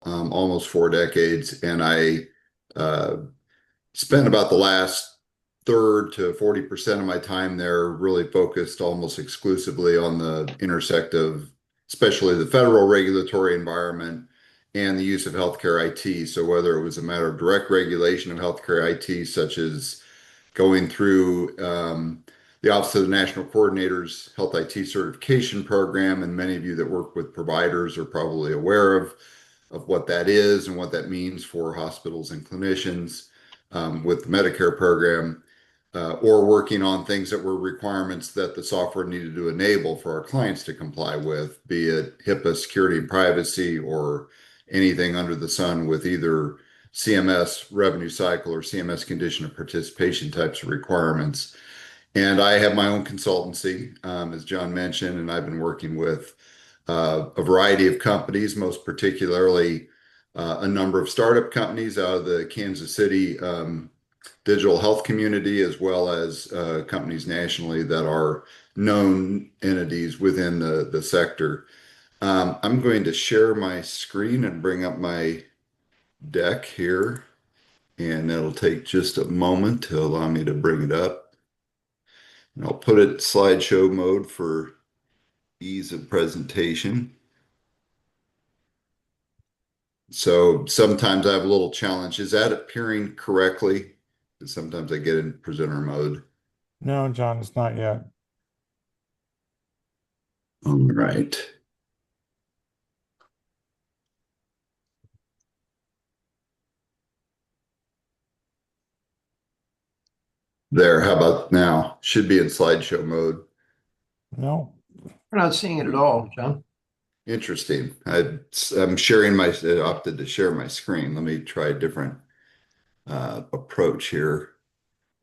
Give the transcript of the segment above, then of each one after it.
almost 4 decades, and I uh, spent about the last third to 40% of my time there really focused almost exclusively on the intersect of especially the federal regulatory environment and the use of healthcare IT. So whether it was a matter of direct regulation of healthcare IT, such as going through the Office of the National Coordinator's Health IT certification program, and many of you that work with providers are probably aware of what that is and what that means for hospitals and clinicians with the Medicare program, or working on things that were requirements that the software needed to enable for our clients to comply with, be it HIPAA security and privacy or anything under the sun with either CMS revenue cycle or CMS condition of participation types of requirements. And I have my own consultancy, as John mentioned, and I've been working with a variety of companies, most particularly a number of startup companies out of the Kansas City digital health community, as well as companies nationally that are known entities within the sector. I'm going to share my screen and bring up my deck here, and it'll take just a moment to allow me to bring it up. And I'll put it slideshow mode for ease of presentation. So sometimes I have a little challenge. Is that appearing correctly? Because sometimes I get in presenter mode. No, John, it's not yet. All right. There, how about now? Should be in slideshow mode. No. We're not seeing it at all, John. Interesting. I'm sharing my, I opted to share my screen. Let me try a different approach here.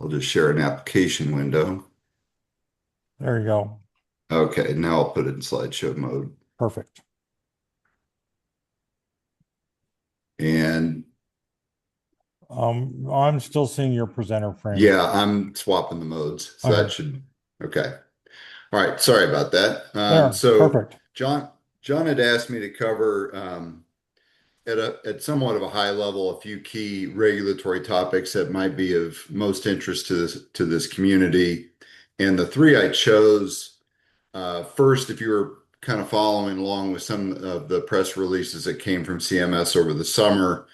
I'll just share an application window. There you go. Okay, now I'll put it in slideshow mode. Perfect. And I'm still seeing your presenter frame. yeah, I'm swapping the modes. So that should, okay. All right, sorry about that. There, So perfect. John had asked me to cover at somewhat of a high level a few key regulatory topics that might be of most interest to this community. And the three I chose, first, if you were kind of following along with some of the press releases that came from CMS over the summer,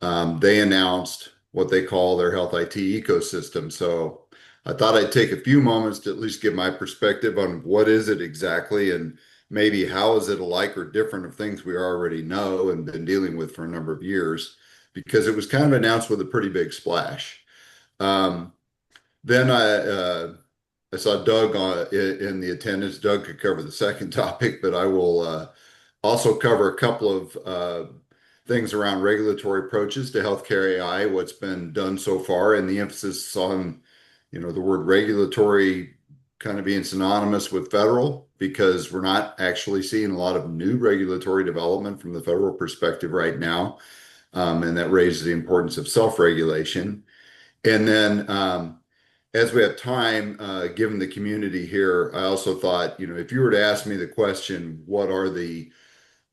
they announced what they call their health IT ecosystem. So I thought I'd take a few moments to at least give my perspective on what is it exactly, and maybe how is it alike or different of things we already know and been dealing with for a number of years, because it was kind of announced with a pretty big splash. Then I saw Doug in the attendance. Doug could cover the second topic, but I will also cover a couple of things around regulatory approaches to healthcare AI, what's been done so far, and the emphasis on, the word regulatory kind of being synonymous with federal, because we're not actually seeing a lot of new regulatory development from the federal perspective right now. And that raises the importance of self-regulation. And then as we have time, given the community here, I also thought, if you were to ask me the question, what are the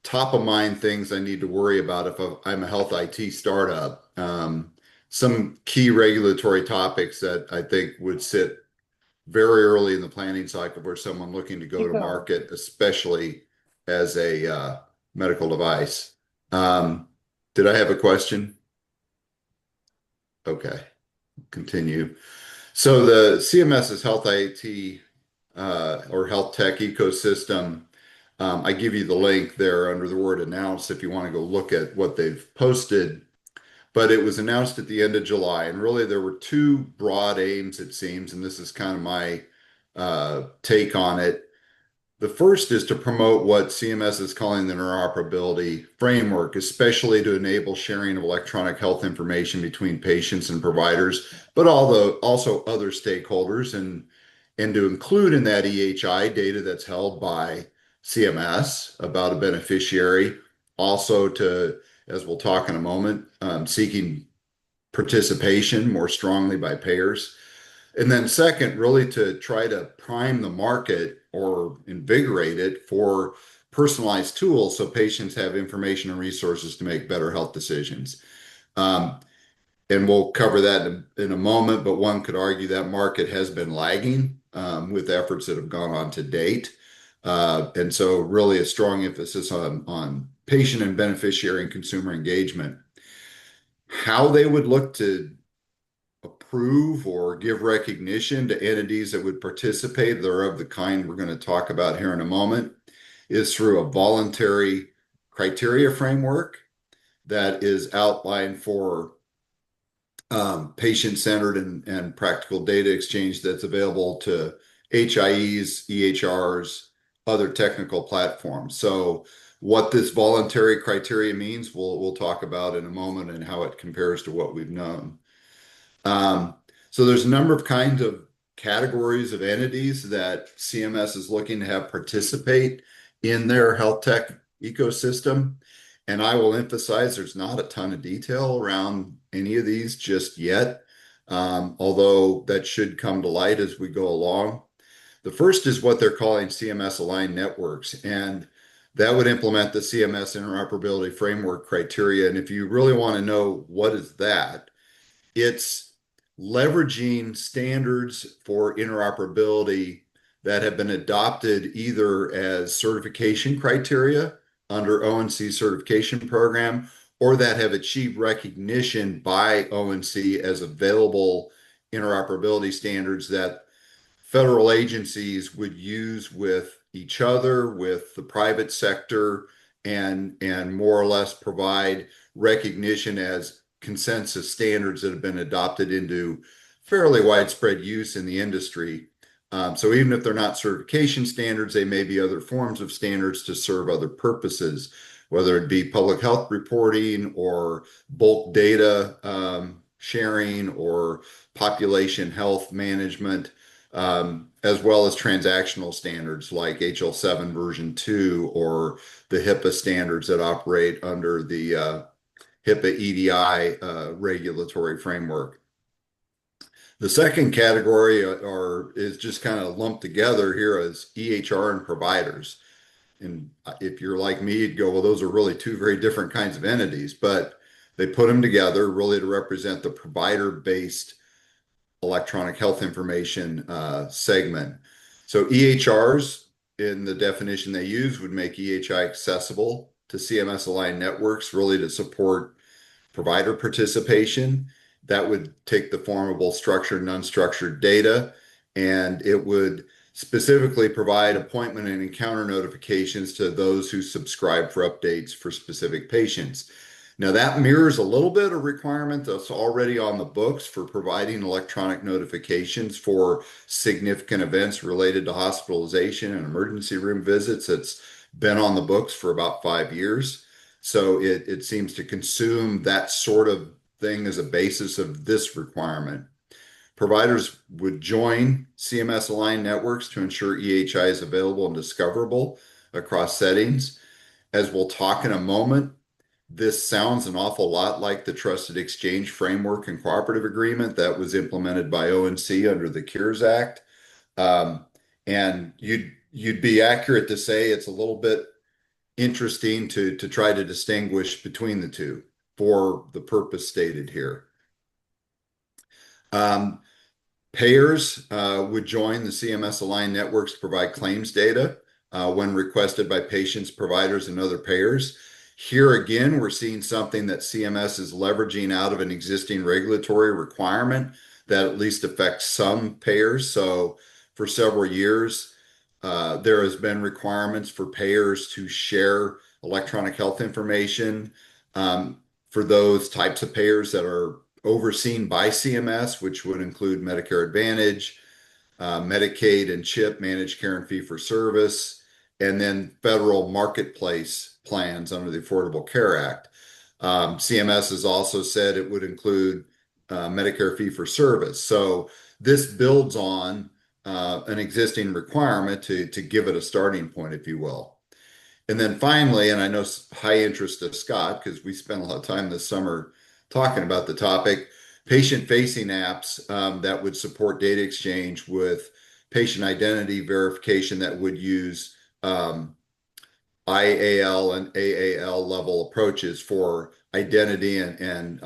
top of mind things I need to worry about if I'm a health IT startup? Some key regulatory topics that I think would sit very early in the planning cycle for someone looking to go to market, especially as a medical device. Did I have a question? Okay, continue. So the CMS's health IT or health tech ecosystem, I give you the link there under the word announced if you want to go look at what they've posted. But it was announced at the end of July, and really there were two broad aims, it seems, and this is kind of my take on it. The first is to promote what CMS is calling the interoperability framework, especially to enable sharing of electronic health information between patients and providers, but also other stakeholders, and to include in that EHI data that's held by CMS about a beneficiary, also to, as we'll talk in a moment, seeking participation more strongly by payers. And then second, really to try to prime the market or invigorate it for personalized tools so patients have information and resources to make better health decisions. Um, and we'll cover that in a moment, but one could argue that market has been lagging with efforts that have gone on to date. And so really a strong emphasis on patient and beneficiary and consumer engagement. How they would look to approve or give recognition to entities that would participate, that are of the kind we're going to talk about here in a moment, is through a voluntary criteria framework that is outlined for patient-centered and practical data exchange that's available to HIEs, EHRs, other technical platforms. So what this voluntary criteria means, we'll talk about in a moment, and how it compares to what we've known. So there's a number of kinds of categories of entities that CMS is looking to have participate in their health tech ecosystem. And I will emphasize there's not a ton of detail around any of these just yet, although that should come to light as we go along. The first is what they're calling CMS aligned networks, and that would implement the CMS interoperability framework criteria. And if you really want to know what is that, it's leveraging standards for interoperability that have been adopted either as certification criteria under ONC certification program, or that have achieved recognition by ONC as available interoperability standards that federal agencies would use with each other, with the private sector, and more or less provide recognition as consensus standards that have been adopted into fairly widespread use in the industry. So even if they're not certification standards, they may be other forms of standards to serve other purposes, whether it be public health reporting or bulk data sharing or population health management, as well as transactional standards like HL7 version 2 or the HIPAA standards that operate under the HIPAA EDI regulatory framework. The second category is just kind of lumped together here as EHR and providers. And if you're like me, you'd go, well, those are really two very different kinds of entities, but they put them together really to represent the provider-based electronic health information segment. So EHRs, in the definition they use, would make EHI accessible to CMS aligned networks, really to support provider participation. That would take the form of both structured and unstructured data, and it would specifically provide appointment and encounter notifications to those who subscribe for updates for specific patients. Now, that mirrors a little bit of requirement that's already on the books for providing electronic notifications for significant events related to hospitalization and emergency room visits. It's been on the books for about 5 years. So it seems to consume that sort of thing as a basis of this requirement. Providers would join CMS aligned networks to ensure EHI is available and discoverable across settings. As we'll talk in a moment, this sounds an awful lot like the Trusted Exchange Framework and Cooperative Agreement that was implemented by ONC under the CARES Act. And you'd be accurate to say it's a little bit interesting to try to distinguish between the two for the purpose stated here. Payers would join the CMS aligned networks to provide claims data when requested by patients, providers, and other payers. Here again, we're seeing something that CMS is leveraging out of an existing regulatory requirement that at least affects some payers. So for several years, there has been requirements for payers to share electronic health information for those types of payers that are overseen by CMS, which would include Medicare Advantage, Medicaid and CHIP, managed care and fee for service, and then federal marketplace plans under the Affordable Care Act. CMS has also said it would include Medicare fee for service. So this builds on an existing requirement to give it a starting point, if you will. And then finally, and I know high interest to Scott, because we spent a lot of time this summer talking about the topic, patient-facing apps that would support data exchange with patient identity verification that would use IAL and AAL level approaches for identity and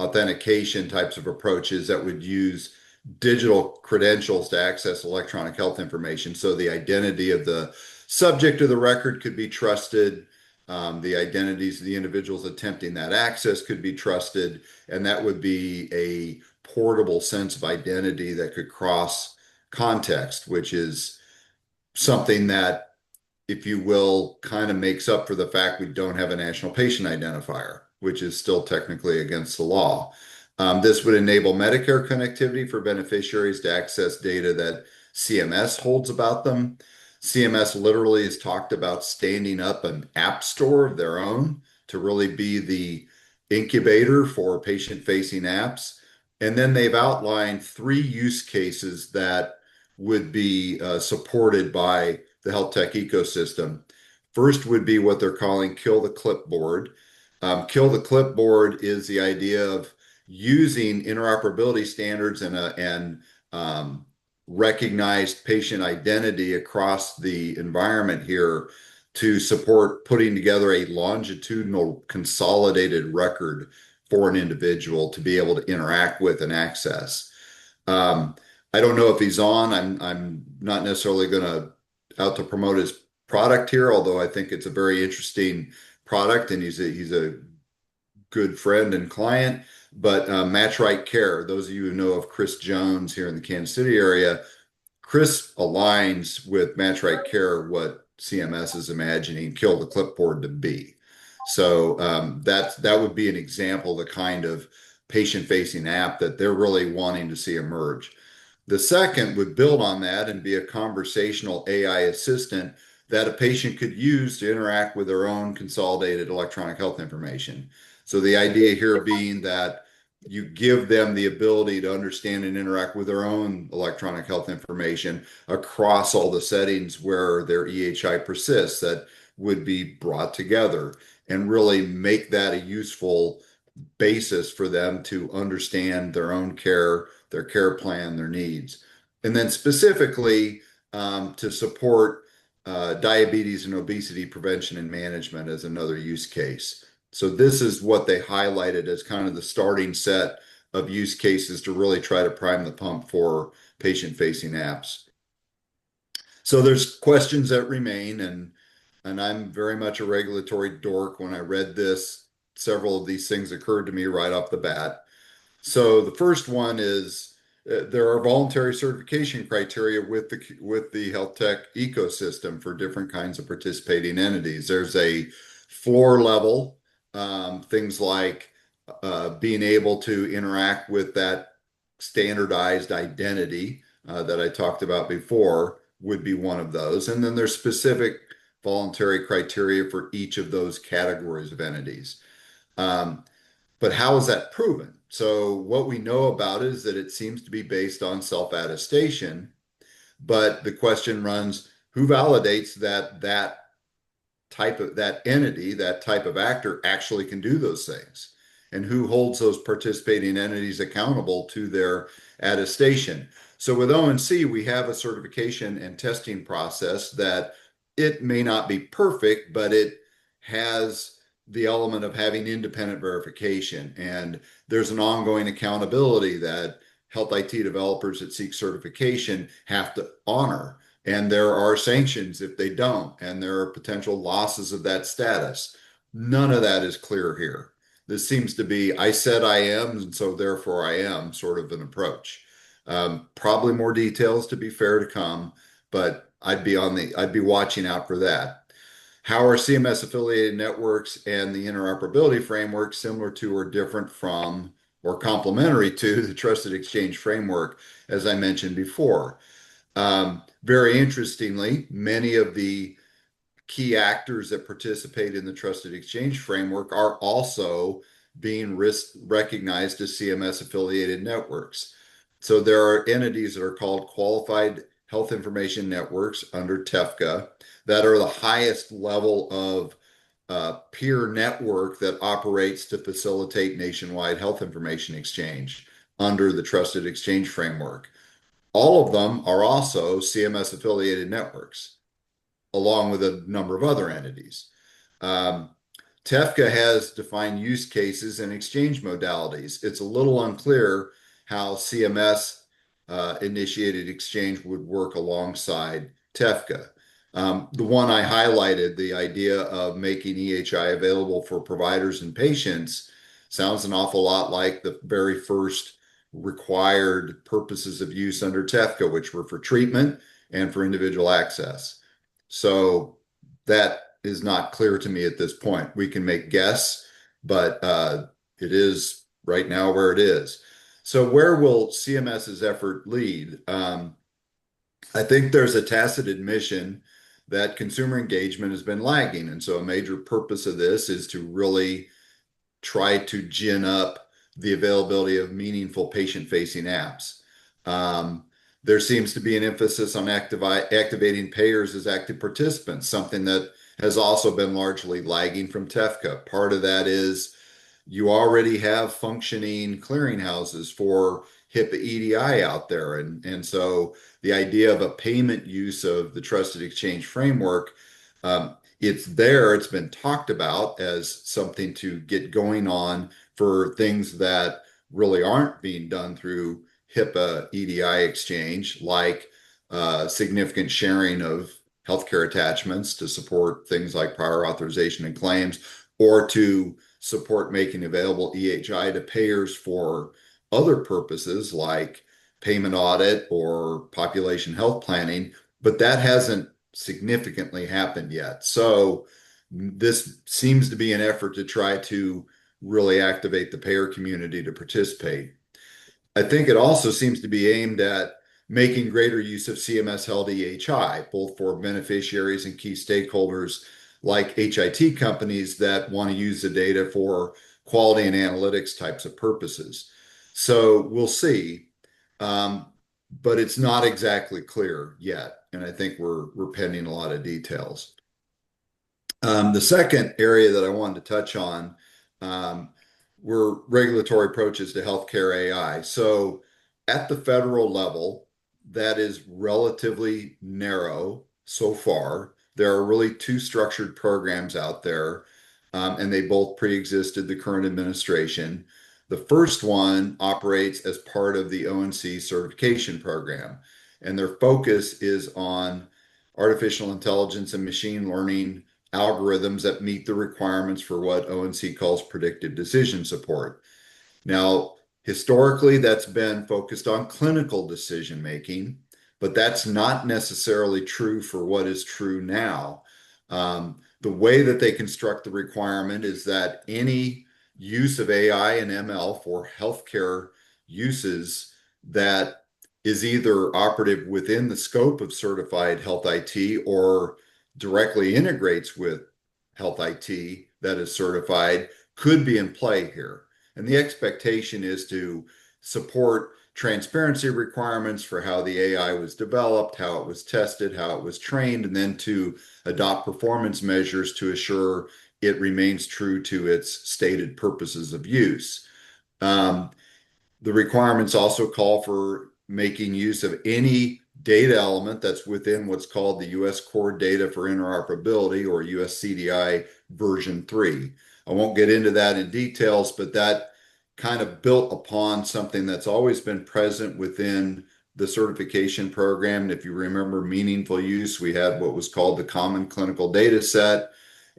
authentication types of approaches that would use digital credentials to access electronic health information. So the identity of the subject of the record could be trusted. The identities of the individuals attempting that access could be trusted, and that would be a portable sense of identity that could cross context, which is something that, if you will, kind of makes up for the fact we don't have a national patient identifier, which is still technically against the law. This would enable Medicare connectivity for beneficiaries to access data that CMS holds about them. CMS literally has talked about standing up an app store of their own to really be the incubator for patient-facing apps. And then they've outlined 3 use cases that would be supported by the health tech ecosystem. First would be what they're calling kill the clipboard. Kill the clipboard is the idea of using interoperability standards and recognized patient identity across the environment here to support putting together a longitudinal consolidated record for an individual to be able to interact with and access. Um, I don't know if he's on. I'm not necessarily going to out to promote his product here, although I think it's a very interesting product and he's a good friend and client. But Match Right Care, those of you who know of Chris Jones here in the Kansas City area, Chris aligns with Match Right Care what CMS is imagining Kill the Clipboard to be. So that would be an example of the kind of patient-facing app that they're really wanting to see emerge. The second would build on that and be a conversational AI assistant that a patient could use to interact with their own consolidated electronic health information. So the idea here being that you give them the ability to understand and interact with their own electronic health information across all the settings where their EHI persists, that would be brought together and really make that a useful basis for them to understand their own care, their care plan, their needs. And then specifically to support diabetes and obesity prevention and management as another use case. So this is what they highlighted as kind of the starting set of use cases to really try to prime the pump for patient-facing apps. So there's questions that remain, and I'm very much a regulatory dork. When I read this, several of these things occurred to me right off the bat. So the first one is there are voluntary certification criteria with the health tech ecosystem for different kinds of participating entities. There's a floor level, things like being able to interact with that standardized identity that I talked about before would be one of those. And then there's specific voluntary criteria for each of those categories of entities. But how is that proven? So what we know about it is that it seems to be based on self-attestation, but the question runs, who validates that type of that entity, that type of actor actually can do those things? And who holds those participating entities accountable to their attestation? So with O&C, we have a certification and testing process that it may not be perfect, but it has the element of having independent verification. And there's an ongoing accountability that health IT developers that seek certification have to honor. And there are sanctions if they don't, and there are potential losses of that status. None of that is clear here. This seems to be, I said I am, and so therefore I am, sort of an approach. Probably more details to be fair to come, but I'd be watching out for that. How are CMS affiliated networks and the interoperability framework similar to or different from or complementary to the Trusted Exchange framework, as I mentioned before? Very interestingly, many of the key actors that participate in the Trusted Exchange framework are also being recognized as CMS affiliated networks. So there are entities that are called Qualified Health Information Networks under TEFCA that are the highest level of peer network that operates to facilitate nationwide health information exchange under the Trusted Exchange framework. All of them are also CMS affiliated networks. along with a number of other entities. TEFCA has defined use cases and exchange modalities. It's a little unclear how CMS initiated exchange would work alongside TEFCA. The one I highlighted, the idea of making EHI available for providers and patients, sounds an awful lot like the very first required purposes of use under TEFCA, which were for treatment and for individual access. So that is not clear to me at this point. We can make guess, but it is right now where it is. So where will CMS's effort lead? I think there's a tacit admission that consumer engagement has been lagging. And so a major purpose of this is to really try to gin up the availability of meaningful patient-facing apps. There seems to be an emphasis on activating payers as active participants, something that has also been largely lagging from TEFCA. Part of that is you already have functioning clearinghouses for HIPAA EDI out there. And so the idea of a payment use of the trusted exchange framework, it's there, it's been talked about as something to get going on for things that really aren't being done through HIPAA EDI exchange, like significant sharing of healthcare attachments to support things like prior authorization and claims, or to support making available EHI to payers for other purposes like payment audit or population health planning, but that hasn't significantly happened yet. So this seems to be an effort to try to really activate the payer community to participate. I think it also seems to be aimed at making greater use of CMS held EHI, both for beneficiaries and key stakeholders like HIT companies that want to use the data for quality and analytics types of purposes. So we'll see, but it's not exactly clear yet. And I think we're pending a lot of details. The second area that I wanted to touch on were regulatory approaches to healthcare AI. So at the federal level, that is relatively narrow so far. There are really two structured programs out there, and they both pre-existed the current administration. The first one operates as part of the ONC certification program, and their focus is on artificial intelligence and machine learning algorithms that meet the requirements for what ONC calls predictive decision support. Now, historically, that's been focused on clinical decision making, but that's not necessarily true for what is true now. The way that they construct the requirement is that any use of AI and ML for healthcare uses that is either operative within the scope of certified health IT or directly integrates with health IT that is certified could be in play here. And the expectation is to support transparency requirements for how the AI was developed, how it was tested, how it was trained, and then to adopt performance measures to assure it remains true to its stated purposes of use. The requirements also call for making use of any data element that's within what's called the U.S. Core Data for Interoperability, or US CDI version 3. I won't get into that in details, but that kind of built upon something that's always been present within the certification program. And if you remember meaningful use, we had what was called the Common Clinical Data Set,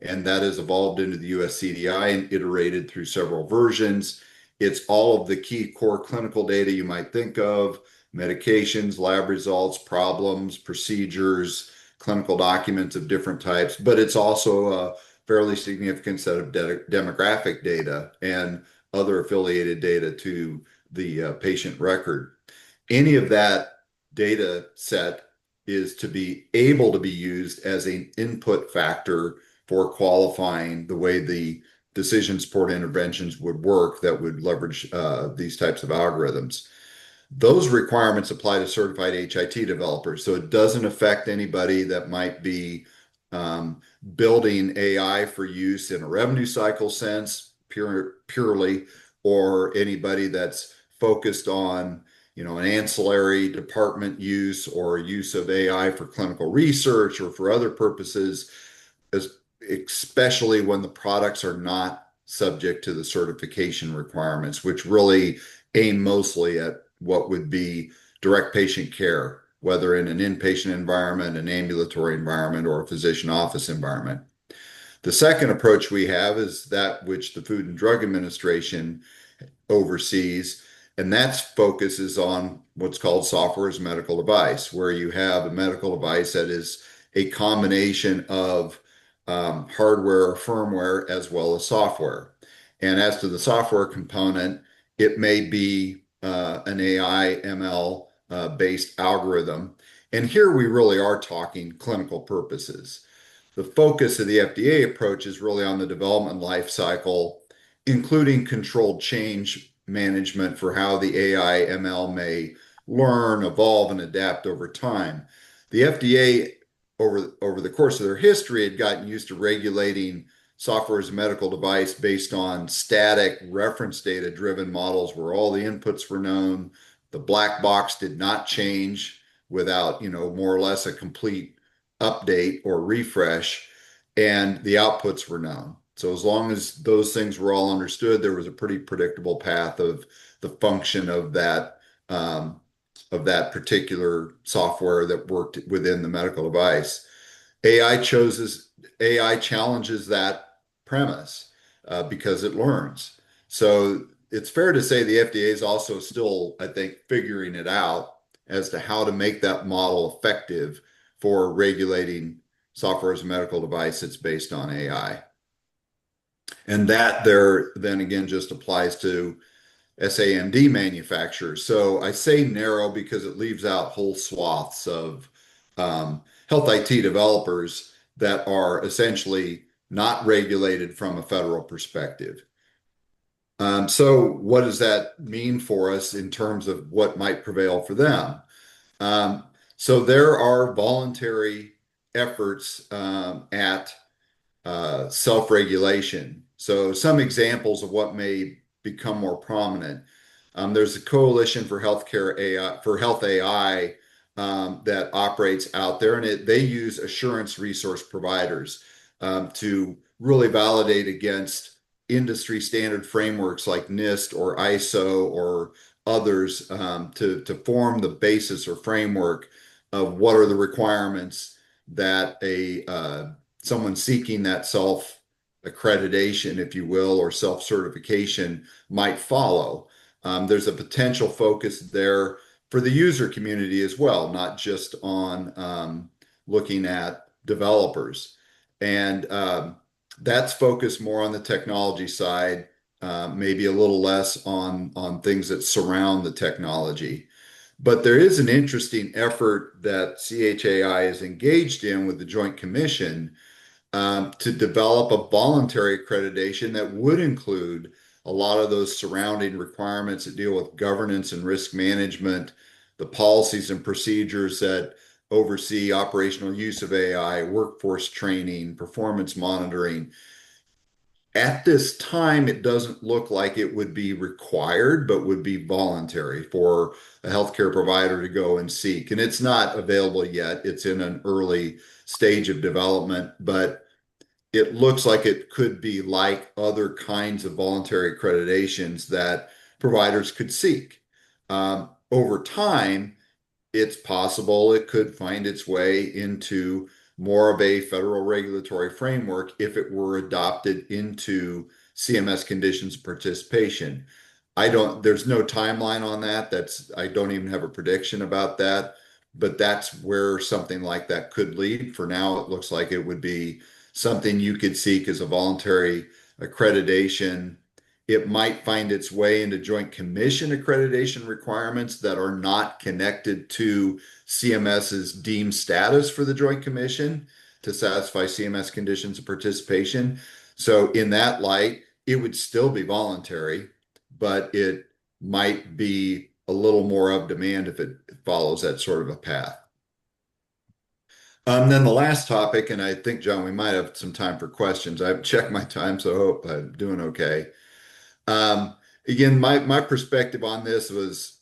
and that has evolved into the US CDI and iterated through several versions. It's all of the key core clinical data you might think of: medications, lab results, problems, procedures, clinical documents of different types, but it's also a fairly significant set of demographic data and other affiliated data to the patient record. Any of that data set is to be able to be used as an input factor for qualifying the way the decision support interventions would work that would leverage these types of algorithms. Those requirements apply to certified HIT developers, so it doesn't affect anybody that might be building AI for use in a revenue cycle sense purely, or anybody that's focused on an ancillary department use or use of AI for clinical research or for other purposes, especially when the products are not subject to the certification requirements, which really aim mostly at what would be direct patient care, whether in an inpatient environment, an ambulatory environment, or a physician office environment. The second approach we have is that which the Food and Drug Administration oversees, and that focuses on what's called software as a medical device, where you have a medical device that is a combination of hardware or firmware as well as software. And as to the software component, it may be an AI ML based algorithm. And here we really are talking clinical purposes. The focus of the FDA approach is really on the development life cycle, including controlled change management for how the AI ML may learn, evolve, and adapt over time. The FDA, over the course of their history, had gotten used to regulating software as a medical device based on static reference data driven models where all the inputs were known. The black box did not change without, more or less a complete update or refresh, and the outputs were known. So as long as those things were all understood, there was a pretty predictable path of the function of that particular software that worked within the medical device. AI challenges that premise because it learns. So it's fair to say the FDA is also still, I think, figuring it out as to how to make that model effective for regulating software as a medical device that's based on AI. And that there then again just applies to SAMD manufacturers. So I say narrow because it leaves out whole swaths of health IT developers that are essentially not regulated from a federal perspective. So what does that mean for us in terms of what might prevail for them? So there are voluntary efforts at self-regulation. So some examples of what may become more prominent. There's a coalition for healthcare AI, for health AI, that operates out there, and they use assurance resource providers to really validate against industry standard frameworks like NIST or ISO or others to form the basis or framework of what are the requirements that someone seeking that self accreditation, if you will, or self certification might follow. There's a potential focus there for the user community as well, not just on looking at developers. And that's focused more on the technology side, maybe a little less on things that surround the technology. But there is an interesting effort that CHAI is engaged in with the Joint Commission to develop a voluntary accreditation that would include a lot of those surrounding requirements that deal with governance and risk management, the policies and procedures that oversee operational use of AI, workforce training, performance monitoring. At this time, it doesn't look like it would be required, but would be voluntary for a healthcare provider to go and seek. And it's not available yet. It's in an early stage of development, but it looks like it could be like other kinds of voluntary accreditations that providers could seek. Over time, it's possible it could find its way into more of a federal regulatory framework if it were adopted into CMS conditions of participation. There's no timeline on that. I don't even have a prediction about that, but that's where something like that could lead. For now, it looks like it would be something you could seek as a voluntary accreditation. It might find its way into Joint Commission accreditation requirements that are not connected to CMS's deemed status for the Joint Commission to satisfy CMS conditions of participation. So in that light, it would still be voluntary, but it might be a little more of demand if it follows that sort of a path. Then the last topic, and I think, John, we might have some time for questions. I've checked my time, so I hope I'm doing okay. Again, my perspective on this was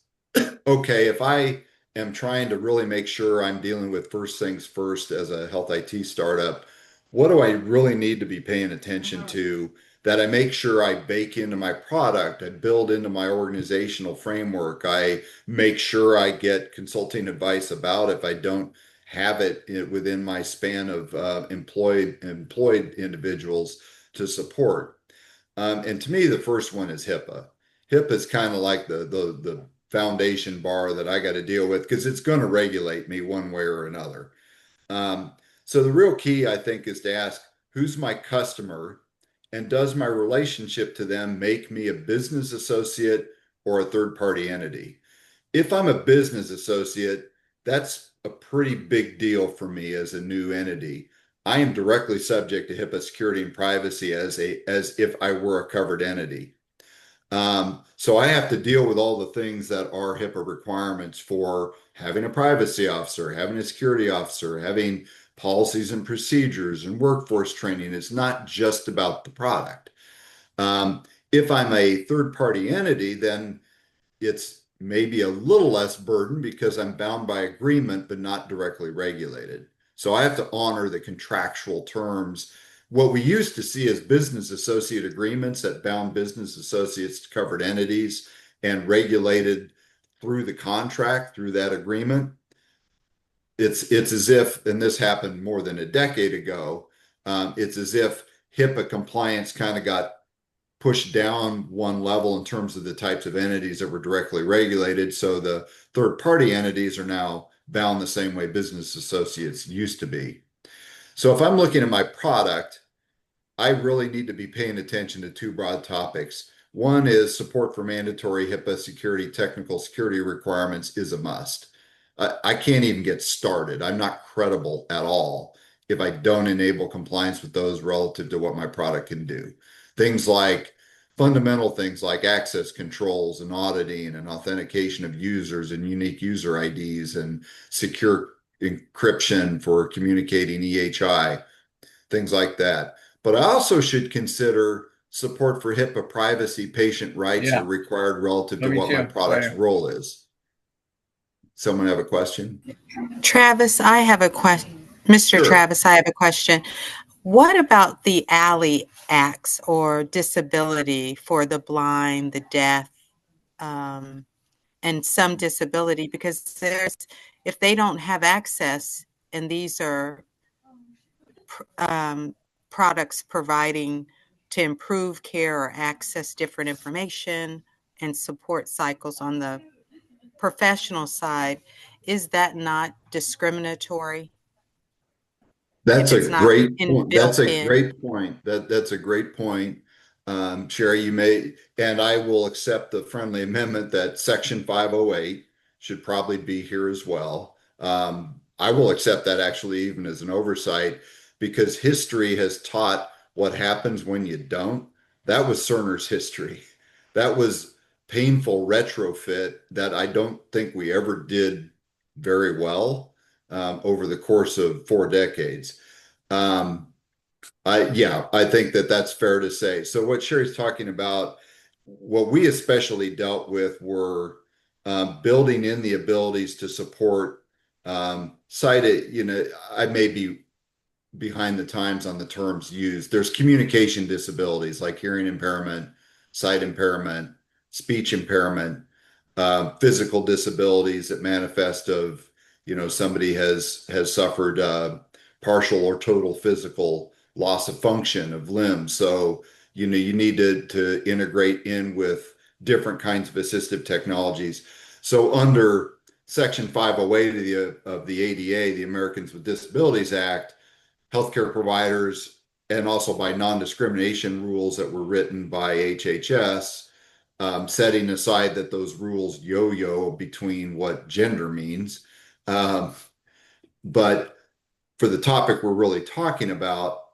okay, if I am trying to really make sure I'm dealing with first things first as a health IT startup, what do I really need to be paying attention to that I make sure I bake into my product, I build into my organizational framework, I make sure I get consulting advice about if I don't have it within my span of employed individuals to support. And to me, the first one is HIPAA. HIPAA is kind of like the foundation bar that I got to deal with because it's going to regulate me one way or another. Um, so the real key, I think, is to ask who's my customer and does my relationship to them make me a business associate or a third party entity? If I'm a business associate, that's a pretty big deal for me as a new entity. I am directly subject to HIPAA security and privacy as if I were a covered entity. So I have to deal with all the things that are HIPAA requirements for having a privacy officer, having a security officer, having policies and procedures and workforce training. It's not just about the product. If I'm a third party entity, then it's maybe a little less burden because I'm bound by agreement, but not directly regulated. So I have to honor the contractual terms. What we used to see as business associate agreements that bound business associates to covered entities and regulated through the contract, through that agreement. It's as if, and this happened more than a decade ago, it's as if HIPAA compliance kind of got pushed down one level in terms of the types of entities that were directly regulated. So the third party entities are now bound the same way business associates used to be. So if I'm looking at my product, I really need to be paying attention to two broad topics. One is support for mandatory HIPAA security, technical security requirements is a must. I can't even get started. I'm not credible at all if I don't enable compliance with those relative to what my product can do. Things like fundamental things like access controls and auditing and authentication of users and unique user IDs and secure encryption for communicating EHI, things like that. But I also should consider support for HIPAA privacy patient rights are Yeah, required relative to me what my too. product's role is. Someone have a question? Travis, I have a question. Mr. Sure. Travis, I have a question. What about the ALI acts or disability for the blind, the deaf, um, and some disability? Because if they don't have access, and these are um, products providing to improve care or access different information and support cycles on the professional side, is that not discriminatory That's if a it's not great point. That's built a in? great point. That's a great point. Sherry, you may, and I will accept the friendly amendment that Section 508 should probably be here as well. I will accept that actually even as an oversight because history has taught what happens when you don't. That was Cerner's history. That was painful retrofit that I don't think we ever did very well over the course of 4 decades. Um, I think that that's fair to say. So what Sherry's talking about, what we especially dealt with were building in the abilities to support sighted, I may be behind the times on the terms used. There's communication disabilities like hearing impairment, sight impairment, speech impairment, physical disabilities that manifest of, somebody has suffered partial or total physical loss of function of limbs. So, you need to integrate in with different kinds of assistive technologies. So under Section 508 of the ADA, the Americans with Disabilities Act, healthcare providers, and also by non-discrimination rules that were written by HHS, setting aside that those rules yo-yo between what gender means. Um, but for the topic we're really talking about,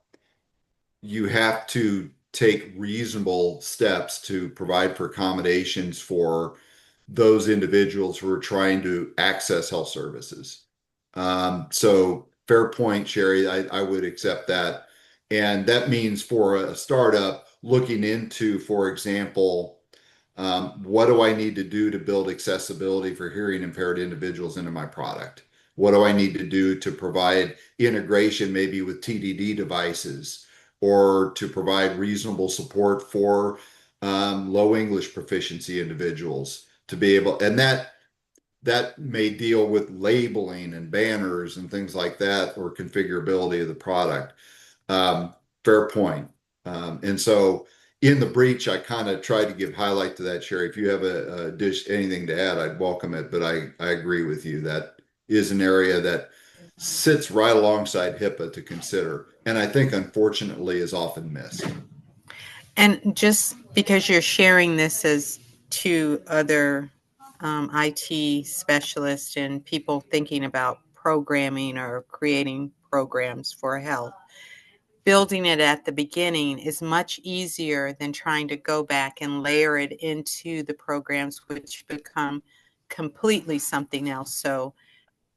you have to take reasonable steps to provide for accommodations for those individuals who are trying to access health services. So fair point, Sherry. I would accept that. And that means for a startup looking into, for example, What do I need to do to build accessibility for hearing impaired individuals into my product? What do I need to do to provide integration maybe with TDD devices or to provide reasonable support for low English proficiency individuals to be able, and that may deal with labeling and banners and things like that or configurability of the product. Fair point. And so in the breach, I kind of tried to give highlight to that, Sherry. If you have a dish, anything to add, I'd welcome it. But I agree with you. That is an area that sits right alongside HIPAA to consider. And I think, unfortunately, is often missed. And just because you're sharing this as two other IT specialists and people thinking about programming or creating programs for health, building it at the beginning is much easier than trying to go back and layer it into the programs, which become completely something else. So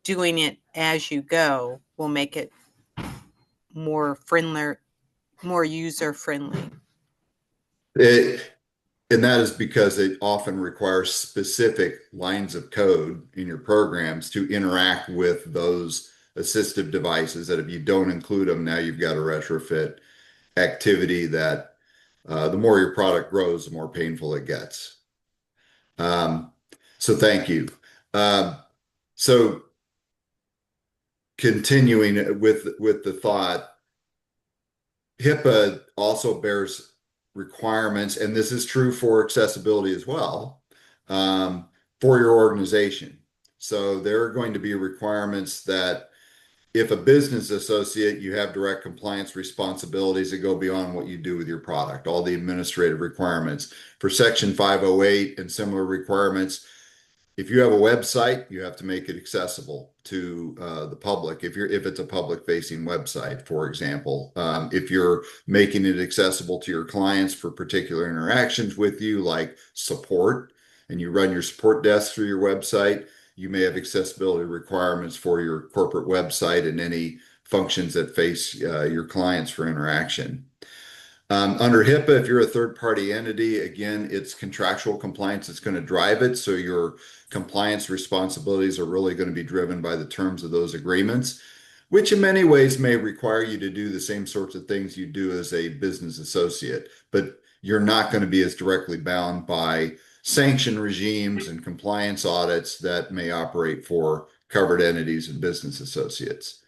doing it as you go will make it more friendly, more user friendly. It, and that is because it often requires specific lines of code in your programs to interact with those assistive devices that if you don't include them, now you've got a retrofit activity that the more your product grows, the more painful it gets. Um, so thank you. Um, so continuing with the thought, HIPAA also bears requirements, and this is true for accessibility as well, for your organization. So there are going to be requirements that if a business associate, you have direct compliance responsibilities that go beyond what you do with your product, all the administrative requirements. For Section 508 and similar requirements, if you have a website, you have to make it accessible to the public. If it's a public-facing website, for example, if you're making it accessible to your clients for particular interactions with you, like support, and you run your support desk through your website, you may have accessibility requirements for your corporate website and any functions that face your clients for interaction. Under HIPAA, if you're a third-party entity, again, it's contractual compliance that's going to drive it. So your compliance responsibilities are really going to be driven by the terms of those agreements, which in many ways may require you to do the same sorts of things you do as a business associate, but you're not going to be as directly bound by sanction regimes and compliance audits that may operate for covered entities and business associates.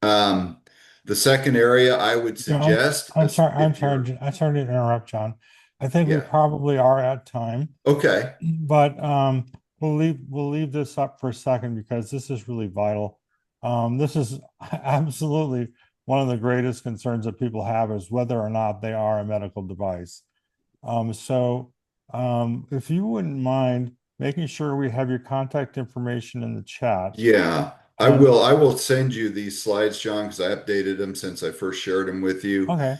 The second area I would John, suggest I'm is sorry, if you're, I'm sorry to interrupt, John. I think we yeah, probably are at time, okay, but we'll leave this up for a second because this is really vital. This is absolutely one of the greatest concerns that people have is whether or not they are a medical device. If you wouldn't mind making sure we have your contact information in the chat. yeah, I And will. I will send you these slides, John, because I updated them since I first shared them with you. okay,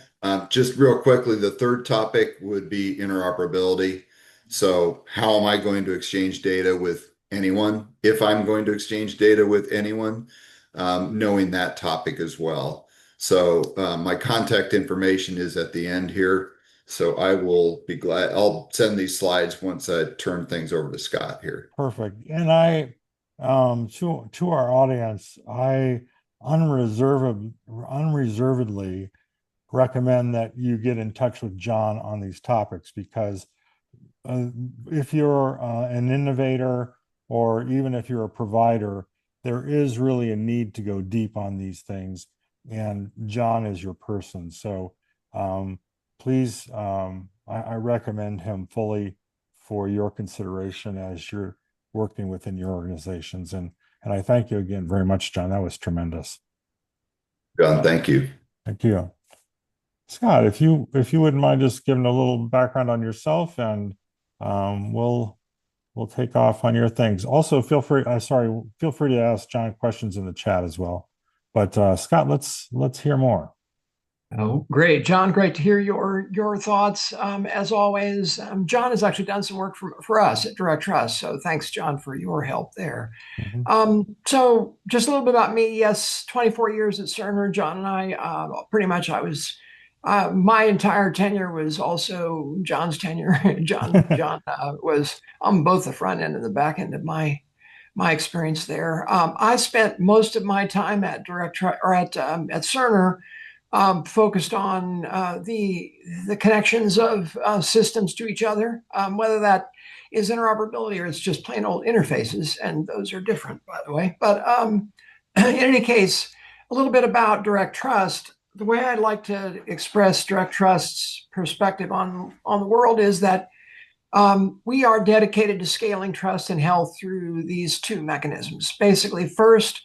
Just real quickly, the third topic would be interoperability. So, how am I going to exchange data with anyone? If I'm going to exchange data with anyone, knowing that topic as well. So, my contact information is at the end here. So, I will be glad. I'll send these slides once I turn things over to Scott here. perfect. And to our audience, I unreservedly recommend that you get in touch with John on these topics because uh, if you're an innovator or even if you're a provider, there is really a need to go deep on these things, and John is your person. So please, I recommend him fully for your consideration as you're working within your organizations. And I thank you again very much, John. That was tremendous. John, thank you. Thank you. Scott, if you wouldn't mind just giving a little background on yourself, and we'll take off on your things. Also, feel free to ask John questions in the chat as well. But Scott, let's hear more. Oh, great, John. Great to hear your thoughts. As always, John has actually done some work for us at DirectTrust. So thanks, John, for your help there. Mhm. So just a little bit about me. Yes, 24 years at Cerner. John and I, pretty much I was My entire tenure was also John's tenure. John was on both the front end and the back end of my experience there. I spent most of my time at at Cerner focused on the connections of systems to each other, whether that is interoperability or it's just plain old interfaces, and those are different, by the way. But in any case, a little bit about DirectTrust. The way I'd like to express DirectTrust's perspective on the world is that we are dedicated to scaling trust and health through these two mechanisms. Basically, first,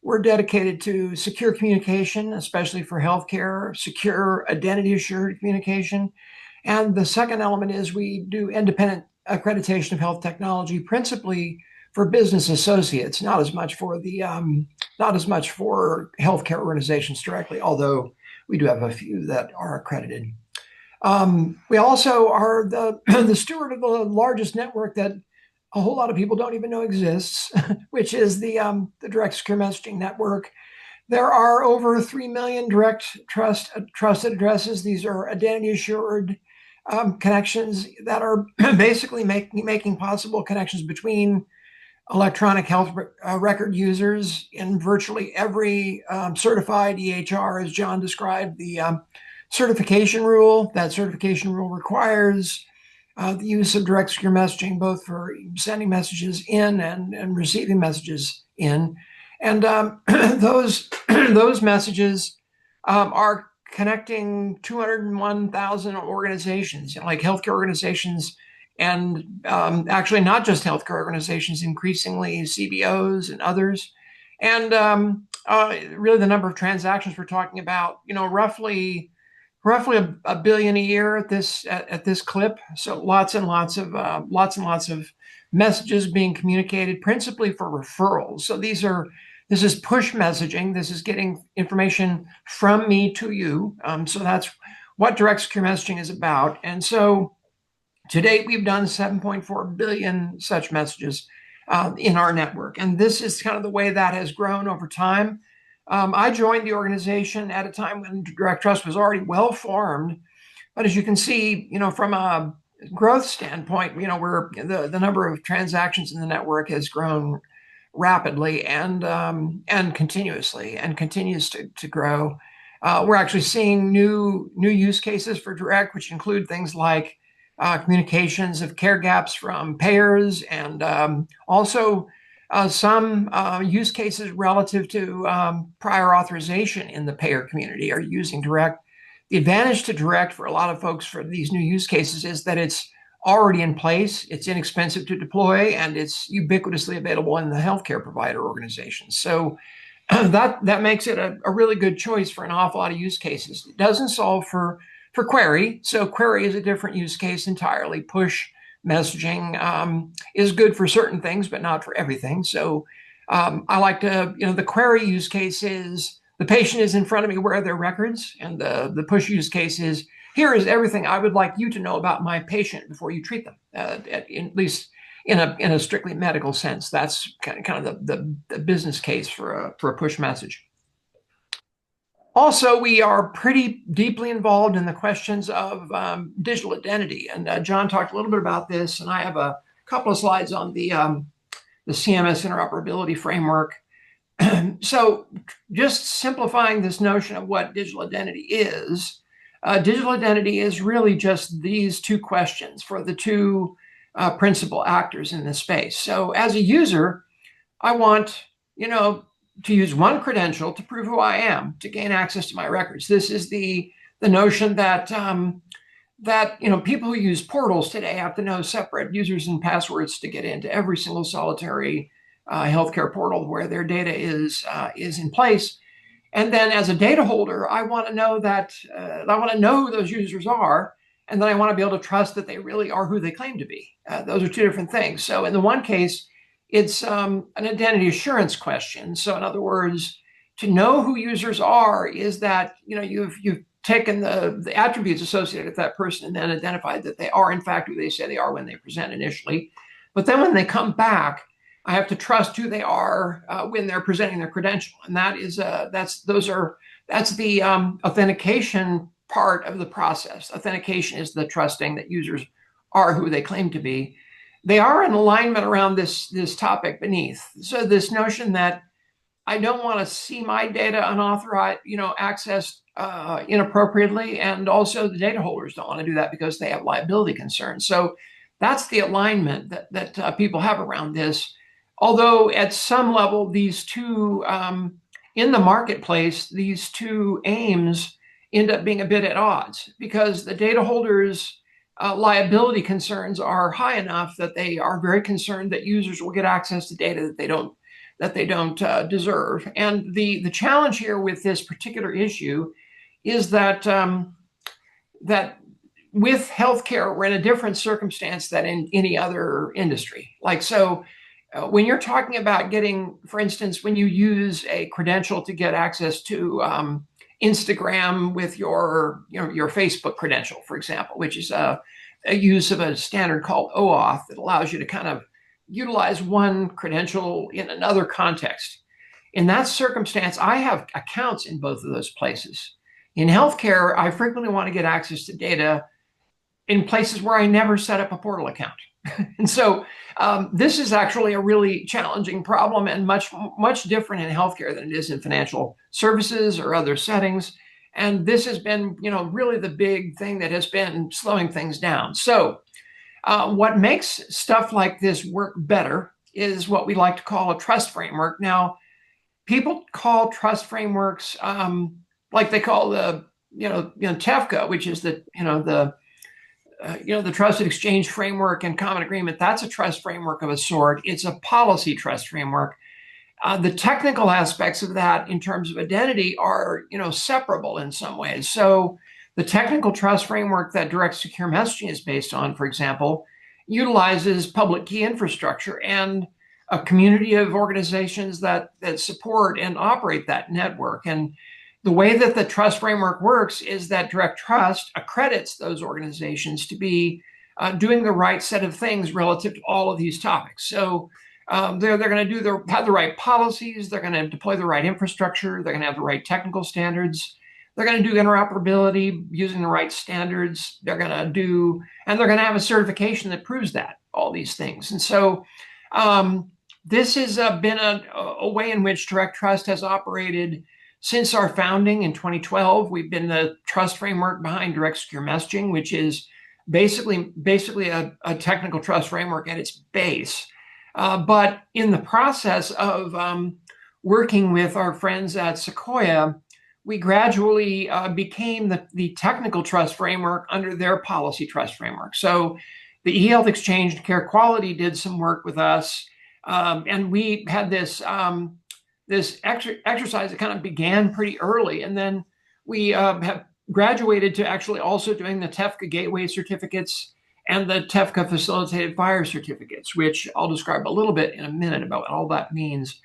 we're dedicated to secure communication, especially for healthcare, secure identity assured communication. And the second element is we do independent accreditation of health technology, principally for business associates, not as much for healthcare organizations directly, although we do have a few that are accredited. We also are the steward of the largest network that a whole lot of people don't even know exists, which is the Direct Secure Messaging Network. There are over 3 million trusted addresses. These are identity assured connections that are basically making possible connections between electronic health record users in virtually every certified EHR, as John described. The certification rule requires the use of direct secure messaging, both for sending messages in and receiving messages in. And those messages are connecting 201,000 organizations, like healthcare organizations, and actually not just healthcare organizations, increasingly CBOs and others. And really the number of transactions we're talking about, roughly a billion a year at this clip. So lots and lots of messages being communicated, principally for referrals. So this is push messaging. This is getting information from me to you. So that's what direct secure messaging is about. And so to date, we've done 7.4 billion such messages in our network. And this is kind of the way that has grown over time. I joined the organization at a time when DirectTrust was already well formed. But as you can see, from a growth standpoint, we're the number of transactions in the network has grown rapidly and continuously, and continues to grow. We're actually seeing new use cases for direct, which include things like communications of care gaps from payers, and also some use cases relative to prior authorization in the payer community are using direct. The advantage to direct for a lot of folks for these new use cases is that it's already in place, it's inexpensive to deploy, and it's ubiquitously available in the healthcare provider organizations. So that makes it a really good choice for an awful lot of use cases. It doesn't solve for query. So query is a different use case entirely. Push messaging is good for certain things, but not for everything. So I like to, the query use case is the patient is in front of me, where are their records? And the push use case is, here is everything I would like you to know about my patient before you treat them, at least in a strictly medical sense. That's kind of the business case for a push message. Also, we are pretty deeply involved in the questions of digital identity. And John talked a little bit about this, and I have a couple of slides on the CMS interoperability framework. So just simplifying this notion of what digital identity is really just these two questions for the two principal actors in this space. So as a user, I want, to use one credential to prove who I am, to gain access to my records. This is the notion that people who use portals today have to know separate users and passwords to get into every single solitary healthcare portal where their data is in place. And then as a data holder, I want to know who those users are, and then I want to be able to trust that they really are who they claim to be. Those are two different things. So in the one case, it's an identity assurance question. So in other words, to know who users are is that you've taken the attributes associated with that person and then identified that they are in fact who they say they are when they present initially. But then when they come back, I have to trust who they are when they're presenting their credential, and that's the authentication part of the process. Authentication is the trusting that users are who they claim to be. They are in alignment around this topic beneath. So this notion that I don't want to see my data unauthorized, accessed inappropriately, and also the data holders don't want to do that because they have liability concerns. So that's the alignment that people have around this. Although at some level, these two in the marketplace, these two aims end up being a bit at odds because the data holders' liability concerns are high enough that they are very concerned that users will get access to data that they don't deserve. And the challenge here with this particular issue is that that with healthcare, we're in a different circumstance than in any other industry. Like, so when you're talking about getting, for instance, when you use a credential to get access to Instagram with your Facebook credential, for example, which is a use of a standard called OAuth that allows you to kind of utilize one credential in another context. In that circumstance, I have accounts in both of those places. In healthcare, I frequently want to get access to data in places where I never set up a portal account. And so this is actually a really challenging problem and much different in healthcare than it is in financial services or other settings. And this has been, really the big thing that has been slowing things down. So what makes stuff like this work better is what we like to call a trust framework. Now, people call trust frameworks like they call the TEFCA, which is the Trusted Exchange Framework and Common Agreement. That's a trust framework of a sort. It's a policy trust framework. The technical aspects of that in terms of identity are, separable in some ways. So the technical trust framework that direct secure messaging is based on, for example, utilizes public key infrastructure and a community of organizations that support and operate that network. And the way that the trust framework works is that DirectTrust accredits those organizations to be doing the right set of things relative to all of these topics. So they're going to have the right policies, they're going to deploy the right infrastructure, they're going to have the right technical standards, they're going to do interoperability using the right standards, they're going to have a certification that proves that, all these things. And so this has been a way in which DirectTrust has operated since our founding in 2012. We've been the trust framework behind Direct Secure Messaging, which is basically a technical trust framework at its base. But in the process of working with our friends at Sequoia, we gradually became the technical trust framework under their policy trust framework. So the eHealth Exchange and Care Quality did some work with us, and we had this exercise that kind of began pretty early, and then we have graduated to actually also doing the TEFCA gateway certificates and the TEFCA facilitated fire certificates, which I'll describe a little bit in a minute about what all that means.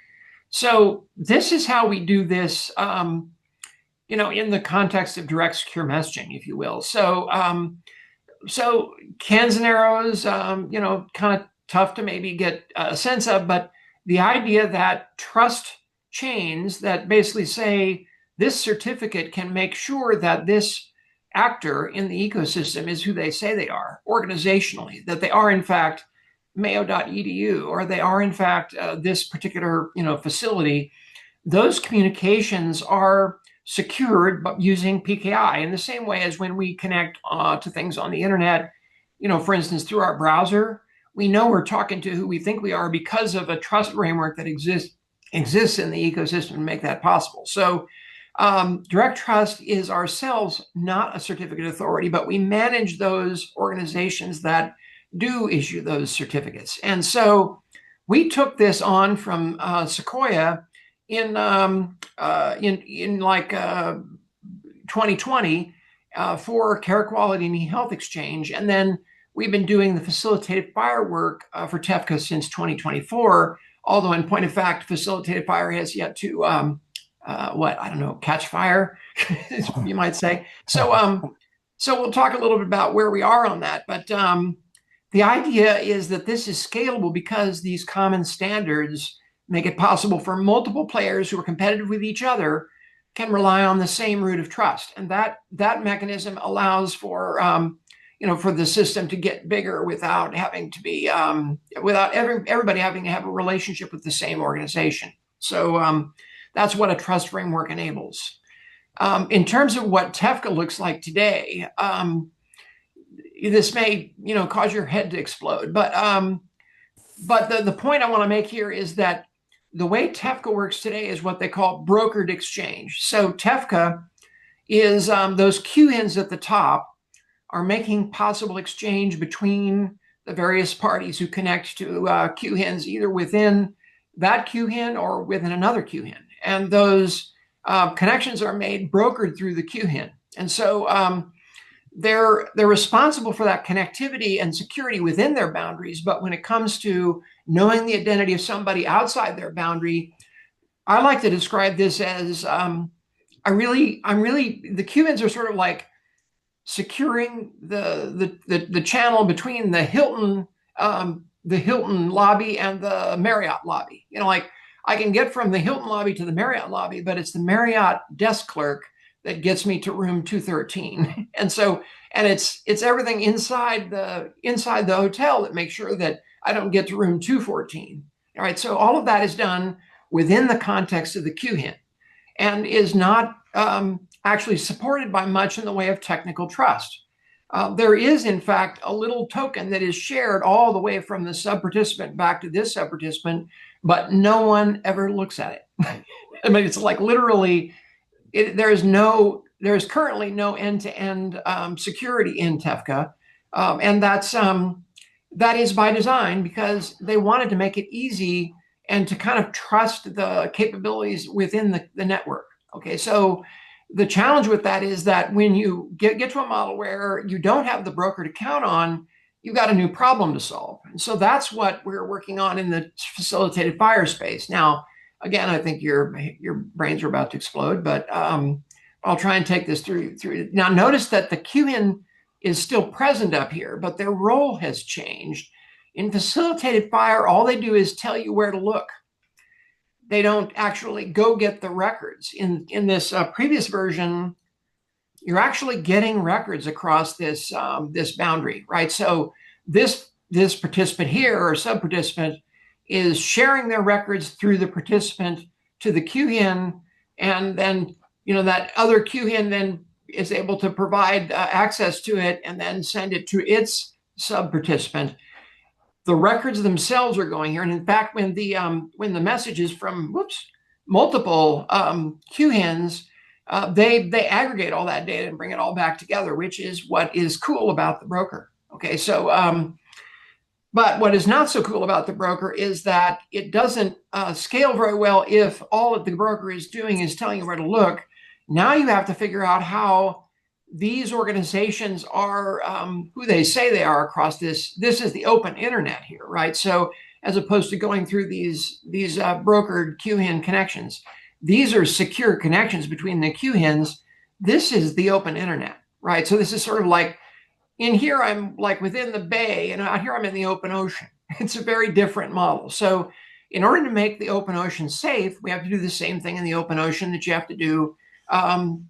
So this is how we do this, in the context of direct secure messaging, if you will. So, cans and arrows, kind of tough to maybe get a sense of, but the idea that trust chains that basically say this certificate can make sure that this actor in the ecosystem is who they say they are organizationally, that they are in fact mayo.edu, or they are in fact this particular facility. Those communications are secured but using PKI in the same way as when we connect to things on the internet, for instance, through our browser. We know we're talking to who we think we are because of a trust framework that exists in the ecosystem to make that possible. So DirectTrust is ourselves not a certificate authority, but we manage those organizations that do issue those certificates. And so we took this on from Sequoia in 2020 for Care Quality and eHealth Exchange, and then we've been doing the facilitated fire work for TEFCA since 2024. Although, in point of fact, facilitated fire has yet to catch fire, you might say. So we'll talk a little bit about where we are on that. But the idea is that this is scalable because these common standards make it possible for multiple players who are competitive with each other can rely on the same root of trust, and that mechanism allows for for the system to get bigger without having to be without everybody having to have a relationship with the same organization. So that's what a trust framework enables. In terms of what TEFCA looks like today, this may cause your head to explode, but the point I want to make here is that the way TEFCA works today is what they call brokered exchange. So TEFCA is those QHINs at the top are making possible exchange between the various parties who connect to QHINs either within that QHIN or within another QHIN. And those connections are made brokered through the QHIN. And so they're responsible for that connectivity and security within their boundaries. But when it comes to knowing the identity of somebody outside their boundary, I like to describe this as the QHINs are sort of like securing the channel between the Hilton lobby and the Marriott lobby. Like I can get from the Hilton lobby to the Marriott lobby, but it's the Marriott desk clerk that gets me to room 213. And it's everything inside the hotel that makes sure that I don't get to room 214. All right. So all of that is done within the context of the QHIN and is not actually supported by much in the way of technical trust. There is, in fact, a little token that is shared all the way from the sub-participant back to this sub-participant, but no one ever looks at it. I mean, it's like literally, there is currently no end-to-end security in TEFCA, and that is by design because they wanted to make it easy and to kind of trust the capabilities within the network. Okay, so the challenge with that is that when you get to a model where you don't have the broker to count on, you've got a new problem to solve. And so that's what we're working on in the facilitated fire space. Now, again, I think your brains are about to explode, but I'll try and take this through. Now, notice that the QHIN is still present up here, but their role has changed. In facilitated fire, all they do is tell you where to look. They don't actually go get the records. In this previous version, you're actually getting records across this boundary, right? So this participant here or sub-participant is sharing their records through the participant to the QHIN, and then that other QHIN then is able to provide access to it and then send it to its sub-participant. The records themselves are going here, and in fact, when the message is from multiple QHINs, they aggregate all that data and bring it all back together, which is what is cool about the broker. Okay, so but what is not so cool about the broker is that it doesn't scale very well if all that the broker is doing is telling you where to look. Now you have to figure out how these organizations are who they say they are across this. This is the open internet here, right? So as opposed to going through these brokered QHIN connections, these are secure connections between the QHINs. This is the open internet, right? So this is sort of like, in here I'm like within the bay, and out here I'm in the open ocean. It's a very different model. So in order to make the open ocean safe, we have to do the same thing in the open ocean that you have to do in